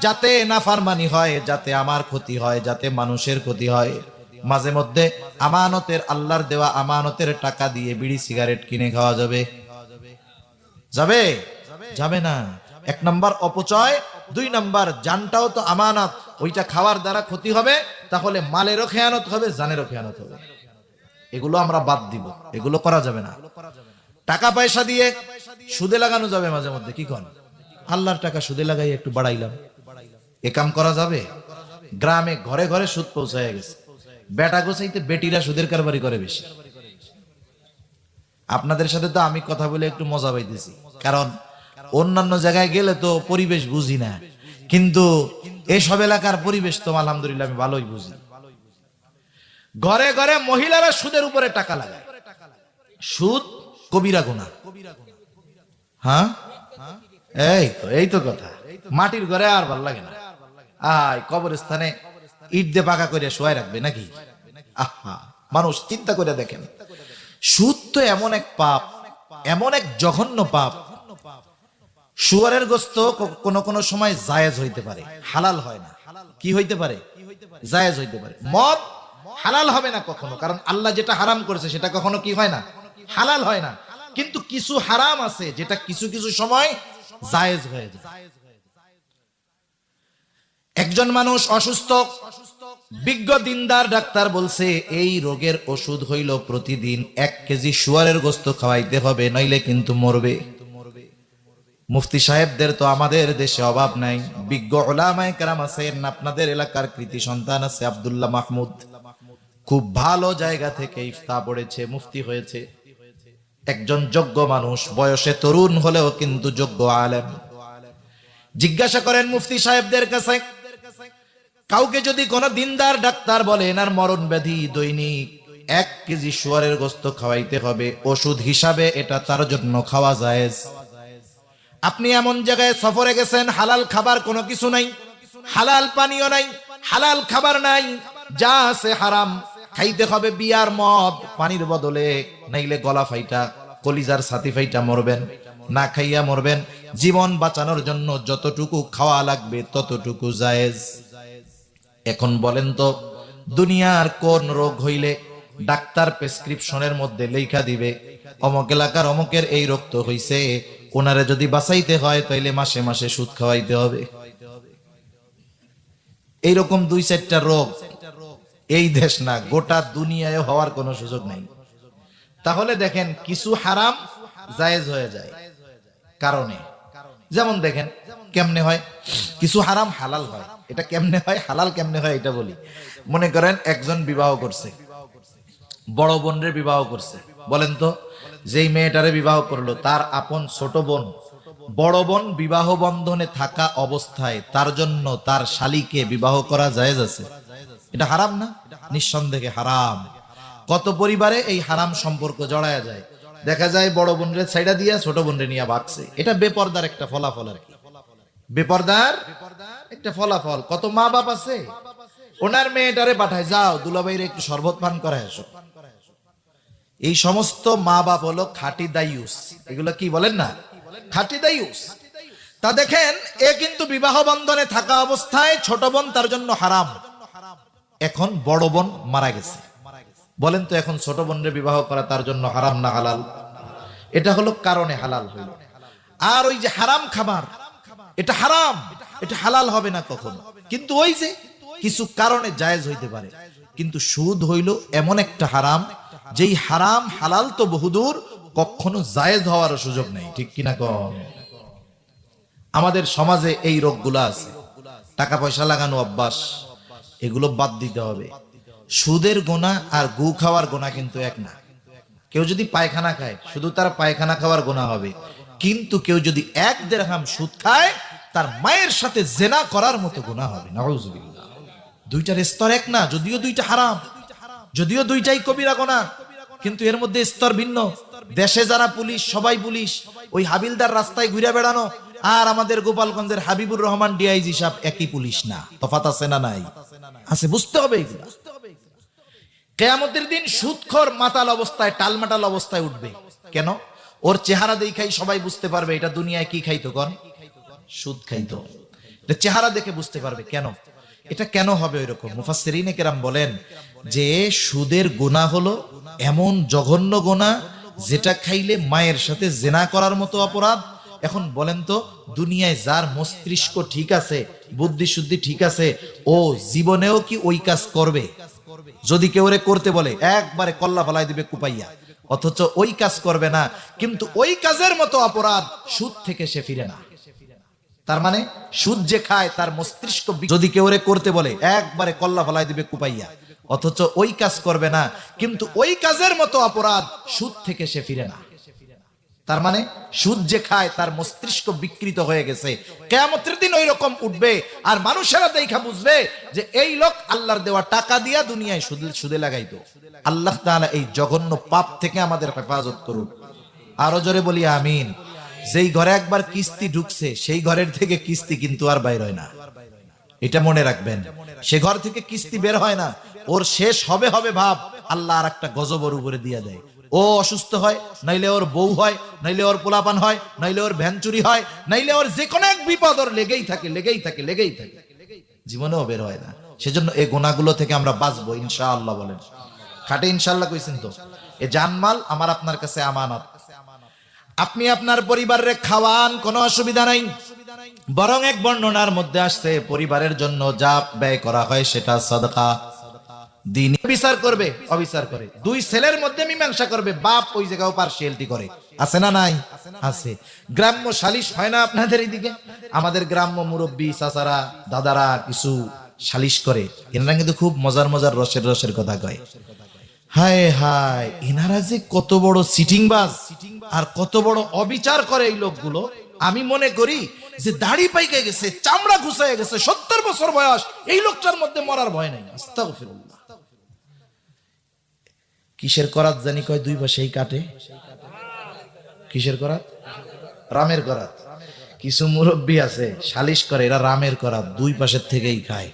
যাতে নাফরমানি হয়, যাতে আমার ক্ষতি হয়, যাতে মানুষের ক্ষতি হয়। মাঝে মধ্যে আমানতের, আল্লাহর দেওয়া আমানতের টাকা দিয়ে বিড়ি সিগারেট কিনে খাওয়া যাবে? যাবে? যাবে না। 1 নাম্বার অপচয়, 2 নাম্বার জানটাও তো আমানত, ওইটা খাওয়ার দ্বারা ক্ষতি হবে, তাহলে মালেরও খেয়ানত হবে, জানেরও খেয়ানত হবে। এগুলো আমরা বাদ দিব, এগুলো করা যাবে না। টাকা পয়সা দিয়ে সুদে লাগানো যাবে মাঝে মধ্যে, কি কোন? আল্লাহর টাকা সুদে লাগাই একটু বাড়াইলাম, এ কাম করা যাবে? গ্রামে ঘরে ঘরে সুদ পৌঁছায় গেছে, বেটা গোছাইতে বেটিরা সুদের কারবারি করে বেশি। আপনাদের সাথে তো আমি কথা বলে একটু মজা পাইতেছি, কারণ অন্যান্য জায়গায় গেলে তো পরিবেশ বুঝি না, কিন্তু এসব এলাকার পরিবেশ তো আলহামদুলিল্লাহ আমি ভালোই বুঝি। ঘরে ঘরে মহিলারা সুদের উপরে টাকা লাগায়। সুদ কবিরা গুনাহ। হ্যাঁ, এই তো কথা। মাটির ঘরে আর ভাল লাগে না, কবরস্থানে ইট দিয়ে পাকা করে শোয়াই রাখবে নাকি? আহা, মানুষ চিন্তা করে দেখেন, সুদ তো এমন এক পাপ, এমন এক জঘন্য পাপ। শুয়ারের গোশত কোন সময় জায়েজ হইতে পারে, হালাল হয় না। কি হইতে পারে? জায়েজ হইতে পারে। মদ হালাল হবে না কখনো, কারণ আল্লাহ যেটা হারাম করেছে সেটা কখনো কি হয় না? হালাল হয় না। কিন্তু কিছু হারাম আছে যেটা কিছু কিছু সময় জায়েজ হয়ে যায়। একজন মানুষ অসুস্থ, বিজ্ঞ দিনদার ডাক্তার বলছে এই রোগের ওষুধ হইল প্রতিদিন 1 কেজি শুয়ারের গোশত খাওয়াইতে হবে, নইলে কিন্তু মরবে। মুফতি সাহেবদের তো আমাদের দেশে অভাব নাই। বিজ্ঞ উলামায়ে কেরাম আছেন, আপনাদের এলাকার কৃতি সন্তান আছে আব্দুল্লাহ মাহমুদ, খুব ভালো জায়গা থেকে ইফতা পড়েছে, মুফতি হয়েছে, একজন যোগ্য মানুষ, বয়সে তরুণ হলেও কিন্তু যোগ্য আলেম। জিজ্ঞাসা করেন মুফতি সাহেবদের কাছে, কাউকে যদি কোনো দিনদার ডাক্তার বলে এনার মরণ ব্যাধি, দৈনিক 1 কেজি শুয়ারের গোস্ত খাওয়াইতে হবে, ওষুধ হিসাবে এটা তার জন্য খাওয়া জায়েজ। আপনি এমন জায়গায় সফরে গেছেন, হালাল খাবার কোনো কিছু নাই, হালাল পানীয় নাই, হালাল খাবার নাই, যা আছে হারাম, খাইতে হবে বিয়ার মদ পানির বদলে, নাইলে গলা ফাইটা কলিজার ছাতি ফাইটা মরবেন, না খাইয়া মরবেন। জীবন বাঁচানোর জন্য যতটুকু খাওয়া লাগবে ততটুকু জায়েজ। এখন বলেন তো, দুনিয়ার কোন রোগ হইলে ডাক্তার প্রেসক্রিপশনের মধ্যে লেখা দিবে অমুক এলাকার অমুকের এই রোগ তো হইছে, ওনারে যদি বাঁচাইতে হয় তাইলে মাসে মাসে সুদ খাওয়াইতে হবে। এইরকম 2-4টা রোগ এই দেশ না, গোটা দুনিয়ায় হওয়ার কোনো সুযোগ নাই। তাহলে দেখেন কিছু হারাম জায়েজ হয়ে যায় কারণে। যেমন দেখেন কেমনে হয়, কিছু হারাম হালাল হয়। এটা কেমনে হয়, হালাল কেমনে হয় এটা বলি। মনে করেন একজন বিবাহ করছে, বড় বোনের বিবাহ করছে, বলেন তো যেই মেয়েটারে বিবাহ করলো তার আপন ছোট বোন, বড় বোন বিবাহ বন্ধনে থাকা অবস্থায় তার জন্য তার শালীকে বিবাহ করা জায়েজ আছে? এটা হারাম না? নিঃসন্দেহে হারাম। কত পরিবারে এই হারাম সম্পর্ক জড়ায়া যায়, দেখা যায় বড় বোনরে ছাইড়া দিয়া ছোট বোনরে নিয়ে ভাগছে। এটা বেপরদার একটা ফলাফল আর কি, বেপরদার একটা ফলাফল। কত মা বাপ আছে ওনার মেয়েটারে পাঠায়, যাও দুলাভাইরে একটু শরবত পান করায় আসো। এই সমস্ত মা বাপ হলো খাঁটি দায়ুস। এগুলো কি বলেন না, খাঁটি দায়ুস। তা দেখেন এ কিন্তু বিবাহ বন্ধনে থাকা অবস্থায় ছোট বোন তার জন্য হারাম। এখন বড় বোন মারা গেছে, বলেন তো এখন ছোট বোনের বিবাহ করা তার জন্য হারাম না হালাল? এটা হলো কারণে হালাল হইল। আর ওই যে হারাম খাবার, এটা হারাম, এটা হালাল হবে না কখনো। কিন্তু ওই যে কিছু কারণে জায়েজ হইতে পারে। কিন্তু সুদ হইল এমন একটা হারাম, যেই হারাম হালাল তো বহুদূর, কখনো জায়েজ হওয়ার সুযোগ নেই। ঠিক কিনা কন? আমাদের সমাজে এই রোগগুলো আছে, টাকা পয়সা লাগানো অভ্যাস, এগুলো বাদ দিতে হবে। সুদের গুনাহ আর গু খাওয়ার গুনাহ কিন্তু এক না। কেউ যদি পায়খানা খায় শুধু তার পায়খানা খাওয়ার গুনাহ হবে, কিন্তু কেউ যদি 1 দিরহাম সুদ খায় তার মায়ের সাথে জেনা করার মতো গুনাহ হবে। নাউজুবিল্লাহ। দুইটার স্তর এক না, যদিও দুইটা হারাম, যদিও দুইটাই কবিরা গুনাহ, কিন্তু এর মধ্যে স্তর ভিন্ন। দেশে যারা পুলিশ, সবাই পুলিশ, ওই হাবিলদার রাস্তায় ঘুরে বেড়ানো আর আমাদের গোপালগঞ্জের হাবিবুর রহমান ডিআইজি সাহেব একই পুলিশ না? তফাৎ আছে না নাই? আছে, বুঝতে হবে এগুলো। কিয়ামতের দিন সুদখোর মাতাল অবস্থায়, টালমাটাল অবস্থায় উঠবে। কেন? ওর চেহারা দেখাই সবাই বুঝতে পারবে এটা দুনিয়ায় কি খাইতো, কোন সুদ খাইতো। এটা চেহারা দেখে বুঝতে পারবে। কেন এটা কেন হবে ওইরকম? মুফাসসিরিনে কেরাম বলেন যে সুদের গুনাহ হলো এমন জঘন্য গুনাহ যেটা খাইলে মায়ের সাথে জেনা করার মতো অপরাধ। এখন বলেন তো, দুনিয়ায় যার মস্তিষ্ক ঠিক আছে, বুদ্ধি শুদ্ধি ঠিক আছে, ও জীবনেও কি ওই কাজ করবে? যদি কেউ রে করতে বলে একবারে কল্লা ফলাই দিবে কুপাইয়া, অথচ ওই কাজ করবে না। কিন্তু ওই কাজের মতো অপরাধ সুদ থেকে সে ফিরে না। তার মানে সুদ যে খায় তার মস্তিষ্ক, যদি কেউ রে করতে বলে একবারে কল্লা ফলাই দিবে কুপাইয়া, অথচ ওই কাজ করবে না, কিন্তু ওই কাজের মতো অপরাধ সুদ থেকে সে ফিরে না। তার মানে সুদ যে খায় তার মস্তিষ্ক বিকৃত হয়ে গেছে। কিয়ামতের দিন ওই রকম উঠবে, আর মানুষেরা দেখা বুঝবে যে এই লোক আল্লাহর দেওয়া টাকা দিয়া দুনিয়ায় সুদে লাগাইতো। আল্লাহ তাআলা এই জঘন্য পাপ থেকে আমাদের হেফাজত করুক। আরো জোরে বলি আমিন। যেই ঘরে একবার কিস্তি ঢুকছে সেই ঘরের থেকে কিস্তি কিন্তু আর বাইর হয় না, এটা মনে রাখবেন। সে ঘর থেকে কিস্তি বের হয় না, ওর শেষ হবে হবে ভাব, আল্লাহ আর একটা গজব ওর উপরে দিয়ে দেয়। ও অসুস্থ হয়, নাইলে ওর বউ হয়, নাইলে ওর পোলাপান হয়, নাইলে ওর ভ্যান চুরি হয়, নাইলে ওর যে কোনো এক বিপদ ওর লেগেই থাকে, লেগেই থাকে, লেগেই থাকে, জীবনেও বের হয় না। সেজন্য এই গুনাহগুলো থেকে আমরা বাঁচবো ইনশাআল্লাহ। বলেন খাটে ইনশাআল্লাহ কইছেন তো? এই জানমাল আমার আপনার কাছে আমানত। আপনি আপনার পরিবারে খাওয়ান, কোনো অসুবিধা নাই। বরং এক বর্ণনার মধ্যে আসছে পরিবারের জন্য যা ব্যয় করা হয় সেটা সাদকা। দিন বিচার করবে, অবিচার করে, দুই ছেলের মধ্যে মীমাংসা করবে, বাপ ওই জায়গাও পার্সিয়ালিটি করে, আছে না নাই? আছে। গ্রাম্য সালিশ হয় না আপনাদের এইদিকে? আমাদের গ্রাম্য মুরব্বী চাচারা দাদারা কিছু সালিশ করে, এনারা কিন্তু খুব মজার মজার রসের কথা কয়। হায় হায়, এনারা যে কত বড় সিটিংবাজ আর কত বড় অবিচার করে এই লোকগুলো। আমি মনে করি যে দাড়ি পাইকে গেছে, চামড়া ঘুষায় গেছে, 70 বছর বয়স, এই লোকটার মধ্যে মরার ভয় নাই। আস্তাগফিরুল্লাহ। কিসের করাত জানি কয়, দুই পাশেই কাটে। কিসের করাত? রামের করাত। কিছু মুরব্বী আছে সালিশ করে, এরা রামের করাত, দুই পাশের থেকেই খায়।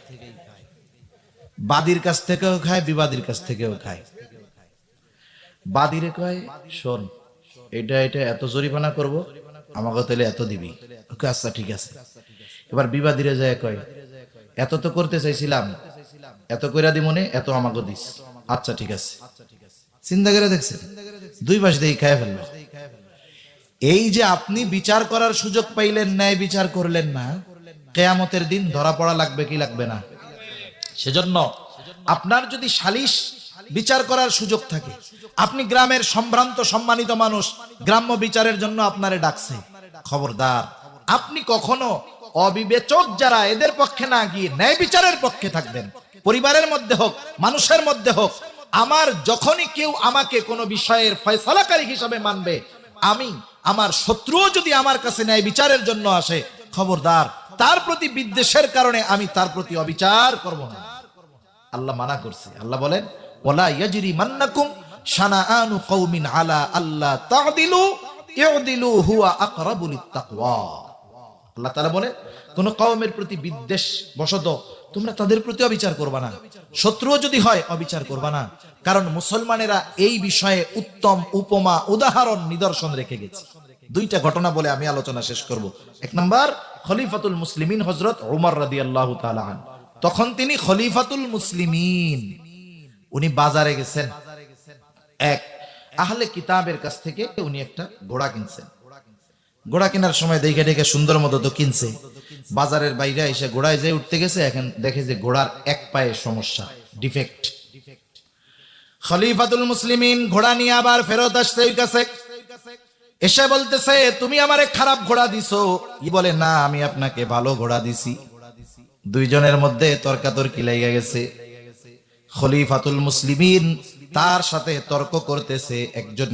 বাদীর কাছ থেকেও খায়, বিবাদীর কাছ থেকেও খায়। বাদীরে কয়, শোন, এটা এত জরিমানা করব, আমাকে তাহলে এত দিবি। ওকে, আচ্ছা ঠিক আছে। এবার বিবাদীরে যায় কয়, এত তো করতে চাইছিলাম, এত কইরা দি মনে, এত আমাকে দিস। আচ্ছা ঠিক আছে। চিন্তা করে দেখছেন, দুই পাশ দিয়ে খায় ফেললো। এই যে আপনি বিচার করার সুযোগ পাইলেন, ন্যায় বিচার করলেন না, কিয়ামতের দিন ধরা পড়া লাগবে কি লাগবে না? সেজন্য আপনার যদি সালিশ বিচার করার সুযোগ থাকে, আপনি গ্রামের সম্ভ্রান্ত সম্মানিত মানুষ, গ্রাম্য বিচারের জন্য আপনারে ডাকছে, খবরদার আপনি কখনো অবিবেচক যারা এদের পক্ষে না গিয়ে ন্যায় বিচারের পক্ষে থাকবেন। পরিবারের মধ্যে হোক, মানুষের মধ্যে হোক, আমার যখনই কেউ আমাকে কোনো বিষয়ের ফয়সালাকারী হিসাবে মানবে, আমি আমার শত্রুও যদি আমার কাছে ন্যায় বিচারের জন্য আসে, খবরদার তার প্রতি বিদ্বেষের কারণে আমি তার প্রতি অবিচার করব না। আল্লাহ মানা করছে। আল্লাহ বলেন, ওয়ালা ইয়াজরিমান্নাকুম শানাআনু কওমিন আলা আল্লা তা'দিলু ইউদিলু হুয়া আকরাবু লিত্তাকওয়া। আল্লাহ তাআলা বলেন, কোন কওমের প্রতি বিদ্বেষ বশত তোমরা তাদের প্রতি অবিচার করবা না, শত্রুও যদি হয় অবিচার করবা না। কারণ মুসলমানেরা এই বিষয়ে উত্তম উপমা, উদাহরণ, নিদর্শন রেখে গেছে। দুইটা ঘটনা বলে আমি আলোচনা শেষ করব। এক নাম্বার, খলিফাতুল মুসলিমিন হযরত ওমর রাদিয়াল্লাহু তাআলা আনহু। তখন তিনি খলিফাতুল মুসলিমিন, উনি বাজারে গেছেন, এক আহলে কিতাবের কাছ থেকে উনি একটা ঘোড়া কিনছেন। ঘোড়া কেনার সময় দেখে দেখে সুন্দর মতো তো কিনছে, বাজারের বাইরে এসে ঘোড়ায় যে উঠতে গেছে, এখন দেখে যে ঘোড়ার এক পায়ে সমস্যা, ডিফেক্ট। খলিফাতুল মুসলিমিন ঘোড়া নিয়ে আবার ফেরত আসছে ওই কাছে, এসে বলতেছে, তুমি আমারে খারাপ ঘোড়া দিছো। ই বলে, না, আমি আপনাকে ভালো ঘোড়া দিছি। দুইজনের মধ্যে তর্কাতর্কি লেগে গেছে। খলিফাতুল মুসলিমিন তার সাথে তর্ক করতেছে। একজন,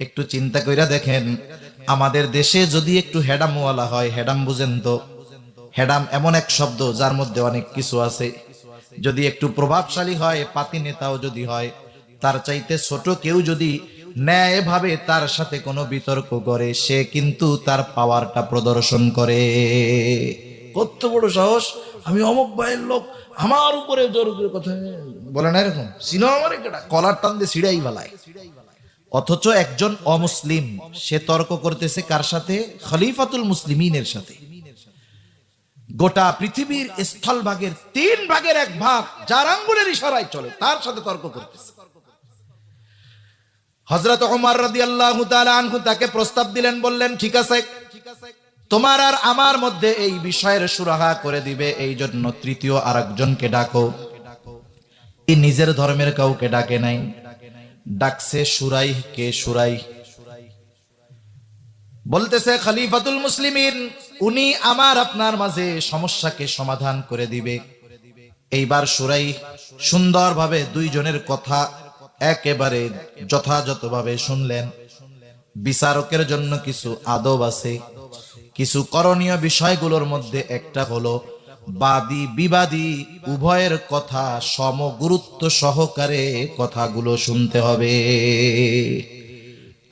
একটু চিন্তা কইরা দেখেন, আমাদের দেশে যদি একটু হেডামওয়ালা হয়, হেডাম বুঝেন তো? হেডাম এমন এক শব্দ যার মধ্যে অনেক কিছু আছে। যদি একটু প্রভাবশালী হয়, পাতি নেতাও যদি হয়, তার চাইতে ছোট কেউ যদি ন্যায় ভাবে তার সাথে কোনো বিতর্ক করে, সে কিন্তু তার পাওয়ারটা প্রদর্শন করে। কত বড় সাহস, আমি অমুক ভাইয়ের লোক, আমার উপরে জোর করে কথা বলে না, এরকম সিনো আমার কলার টান দিয়ে ছিড়াই বেলায়। অথচ একজন অমুসলিম সে তর্ক করতেছে কার সাথে? খলিফাতুল মুসলিমিনের সাথে। গোটা পৃথিবীর স্থলভাগের 3 ভাগের 1 ভাগ যার আঙ্গুলের ইশারায় চলে, তার সাথে তর্ক করতেছে। হযরত ওমর রাদিয়াল্লাহু তাআলা আনহু তাকে প্রস্তাব দিলেন, বললেন, ঠিক আছে, তোমার আর আমার মধ্যে এই বিষয়ের সুরাহা করে দিবে, এই জন্য তৃতীয় আরেকজনকে ডাকো। এই নিজের ধর্মের কাউকে ডাকে নাই, ডাকছে শুরাইহ। কে শুরাইহ? বলতেছে, খলিফাতুল মুসলিমিন, উনি আমার আপনার মাঝে সমস্যাকে সমাধান করে দিবে। এইবার শুরাইহ সুন্দরভাবে দুইজনের কথা একেবারে যথাযথভাবে শুনলেন। বিচারকের জন্য কিছু আদব আছে, কিছু করণীয় বিষয়গুলোর মধ্যে একটা হলো বাদী বিবাদী উভয়ের কথা সমগুরুত্ব সহকারে কথাগুলো শুনতে হবে।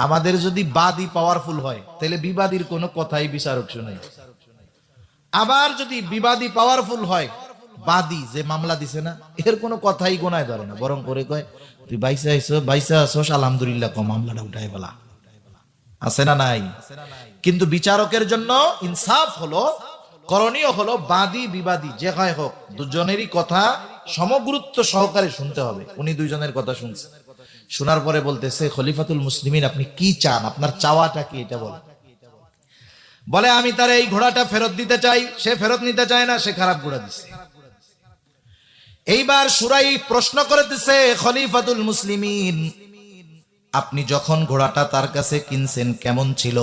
আমাদের যদি বাদী পাওয়ারফুল হয়, তাহলে বিবাদীর কোনো কথাই বিচারক শুনে। আবার যদি বিবাদী পাওয়ারফুল হয়, বাদী যে মামলা দিছে না, এর কোনো কথাই গোনায় ধরে না, বরং করে কয়, তুই বাইসা আসোস, আলহামদুলিল্লাহ, মামলাটা উঠাই ফেলা। আছে না নাই? কিন্তু বিচারকের জন্য ইনসাফ হলো, করণীয় হলো বাদী বিবাদী যে হয় হোক, দুজনেরই কথা সমগুরুত্ব সহকারে শুনতে হবে। উনি দুইজনের কথা শুনছে, শোনার পরে বলতেছে, খলিফাতুল মুসলিমিন, আপনি কি চান? আপনার চাওয়াটা কি? এটা বলে, আমি তার এই ঘোড়াটা ফেরত দিতে চাই। সে ফেরত নিতে চায় না, সে খারাপ ঘোড়া দিচ্ছে। এইবার শুরাই প্রশ্ন করতেছে, খলিফাতুল মুসলিমিন, আপনি যখন ঘোড়াটা তার কাছে কিনছেন কেমন ছিল?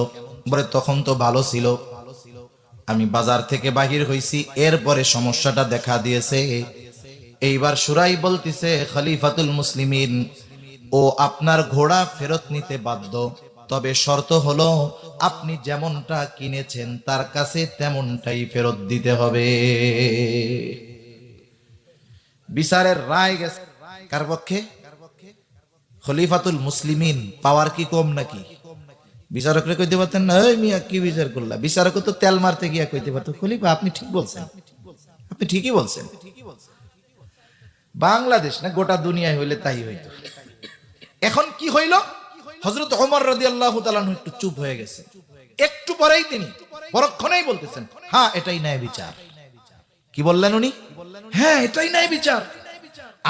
বলে তখন তো ভালো ছিল, আমি বাজার থেকে বাহির হইছি, এরপরে সমস্যাটা দেখা দিয়েছে। এইবার সুরাই বলতিছে, খলিফাতুল মুসলিমিন, ও আপনার ঘোড়া ফেরত নিতে বাধ্য, তবে শর্ত হলো আপনি যেমনটা কিনেছেন তার কাছে তেমনটাই ফেরত দিতে হবে। বিচারের রায় গেছে কার পক্ষে? খলিফাতুল মুসলিমিন। পাওয়ার কি কম নাকি? বিচারকরা কইতে পারতেন না, ওই মিয়া কি বিচার করলা? বিচারক তো তেল মারতে গিয়া কইতে পারতো, খলিফা আপনি ঠিক বলছেন, আপনি ঠিকই বলছেন। বাংলাদেশ না গোটা দুনিয়ায় হইলে তাই হইতো। এখন কি হইল? হযরত ওমর রাদিয়াল্লাহু তাআলা একটু চুপ হয়ে গেছে। একটু পরেই তিনি পরক্ষণেই বলতেছেন, হ্যাঁ এটাই ন্যায় বিচার। কি বললেন উনি? হ্যাঁ এটাই ন্যায় বিচার।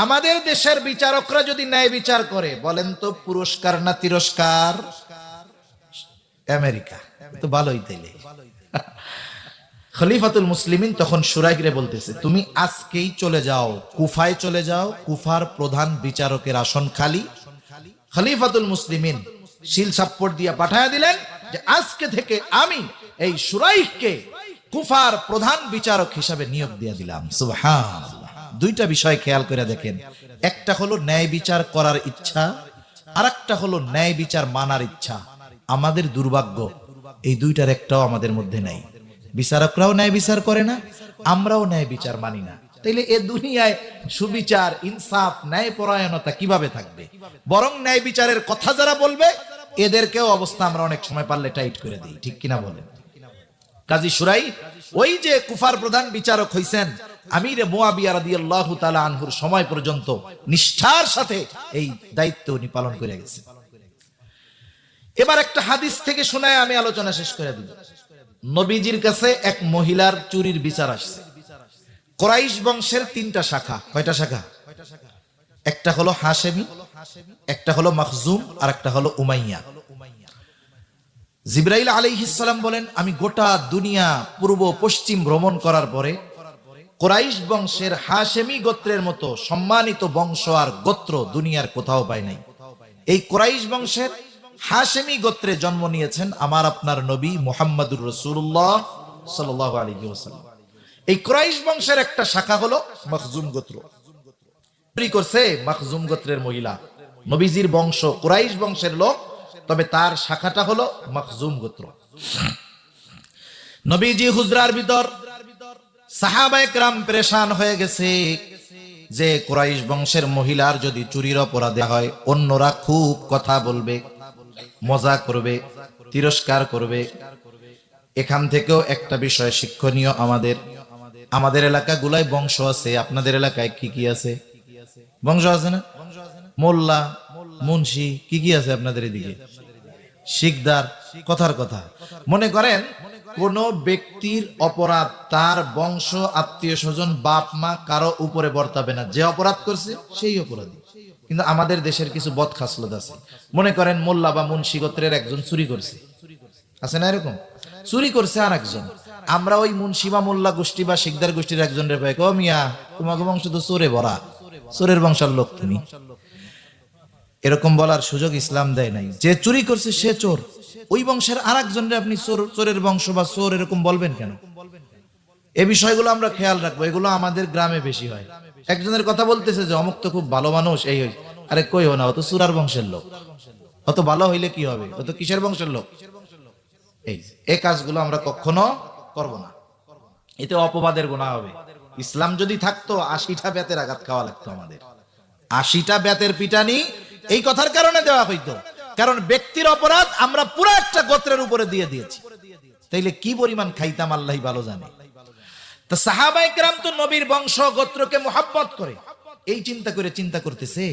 আমাদের দেশের বিচারকরা যদি ন্যায় বিচার করে, বলেন তো পুরস্কার না তিরস্কার? আমেরিকা তো ভালোই তাইলে। খলিফাতুল মুসলিমিন তখন শুরাইহরে বলতেছে, তুমি আজকেই চলে যাও, কুফায় চলে যাও, কুফার প্রধান বিচারকের আসন খালি। খলিফাতুল মুসলিমিন শিল সাপ্পড় দিয়ে পাঠায় দিলেন যে আজকে থেকে আমি এই শুরাইহকে কুফার প্রধান বিচারক হিসাবে নিয়োগ দিয়ে দিলাম। সুবহানাল্লাহ। দুইটা বিষয় খেয়াল করে দেখেন, একটা হলো ন্যায় বিচার করার ইচ্ছা, আর একটা হলো ন্যায় বিচার মানার ইচ্ছা। আমাদের দুর্ভাগ্য, এই দুইটার একটাও আমাদের মধ্যে নাই। বিচারকরাও ন্যায় বিচার করে না, আমরাও ন্যায় বিচার মানি না। তাইলে এ দুনিয়ায় সুবিচার, ইনসাফ, ন্যায় পরায়ণতা কিভাবে থাকবে? বরং ন্যায় বিচারের কথা যারা বলবে এদেরকেও অবস্থা আমরা অনেক সময় পারলে টাইট করে দিই, ঠিক কিনা বলেন? কাজী শুরাই ওই যে কুফার প্রধান বিচারক হইছেন, আমিরে মুয়াবিয়া রাদিয়াল্লাহু তাআলা আনহুর সময় পর্যন্ত নিষ্ঠার সাথে এই দায়িত্ব উনি পালন করে গেছেন। এবার একটা হাদিস থেকে শোনায় আমি আলোচনা শেষ করে দিব। নবীজির কাছে এক মহিলার চুরির বিচার আসছে। কুরাইশ বংশের তিনটা শাখা। কয়টা শাখা? একটা হলো হাশেমি, একটা হলো মখজুম, আর একটা হলো উমাইয়া। জিবরাইল আলাইহিস সালাম বলেন, আমি গোটা দুনিয়া পূর্ব পশ্চিম ভ্রমণ করার পরে কুরাইশ বংশের হাশেমি গোত্রের মতো সম্মানিত বংশ আর গোত্র দুনিয়ার কোথাও পাই নাই। এই কুরাইশ বংশের হাশেমি গোত্রে জন্ম নিয়েছেন আমার আপনার নবী মুহাম্মদুর রাসূলুল্লাহ সাল্লাল্লাহু আলাইহি ওয়াসাল্লাম। এই কুরাইশ বংশের একটা শাখা হলো মখজুম গোত্র। চুরি করছে মখজুম গোত্রের মহিলা, নবীজির বংশ কুরাইশ বংশের লোক, তবে তার শাখাটা হলো মখজুম গোত্র। নবীজি হুজরার ভিতর সাহাবায়ে কেরাম পেরেশান হয়ে গেছে যে কুরাইশ বংশের মহিলার যদি চুরির অপরাধে হয়, অন্যরা খুব কথা বলবে, মজা করবে, তিরস্কার করবে। এখান থেকেও একটা বিষয় শিক্ষণীয়, আমাদের এলাকাগুলায় বংশ আছে। আপনাদের এলাকায় কি কি আছে? বংশ আছে না? মোল্লা, মুন্সি, কি কি আছে আপনাদের এদিকে? শিকদার। কথার কথা, মনে করেন কোন ব্যক্তির অপরাধ তার বংশ, আত্মীয় স্বজন, বাপ মা কারো উপরে বর্তাবে না। যে অপরাধ করছে সেই অপরাধী। কিন্তু আমাদের দেশের কিছু বদখাসলত আছে। মনে করেন মোল্লা বা মুন্সি গোত্রের একজন চুরি করছে, আছে না এরকম? চুরি করছে আর একজন, আমরা ওই মুন্সি বা মোল্লা গোষ্ঠী বা শিকদার গোষ্ঠীর একজন রে পাই, ও মিয়া তোমাকে বংশ তো চোরে ভরা, চোরের বংশের লোক তুমি। এরকম বলার সুযোগ ইসলাম দেয় নাই। যে চুরি করছে সে চোর, ওই বংশের আর একজনরে আপনি চোরের বংশ বা চোর এরকম বলবেন কেন? এই বিষয়গুলো আমরা খেয়াল রাখবো। এগুলো আমাদের গ্রামে বেশি হয়। একজনের কথা বলতেছে যে অমুক তো খুব ভালো মানুষ, এই হই, আরে কই না, ও তো চুরার বংশের লোক। অত ভালো হইলে কি হবে? ও তো কিসের বংশের লোক? এই কাজগুলো আমরা কখনো করব না, এতে অপবাদের গুনাহ হবে। ইসলাম যদি থাকতো 80টা বেতের আঘাত খাওয়া লাগতো আমাদের। 80টা বেতের পিটানি এই কথার কারণে দেওয়া হইতো, কারণ ব্যক্তির অপরাধ আমরা পুরো একটা গোত্রের উপরে দিয়ে দিয়েছি। তাইলে কি পরিমাণ খাইতাম আল্লাহই ভালো জানে। তো সাহাবায়ে কেরাম তো নবীর বংশ গোত্রকে মুহাব্বত করে, এই চিন্তা করতেছে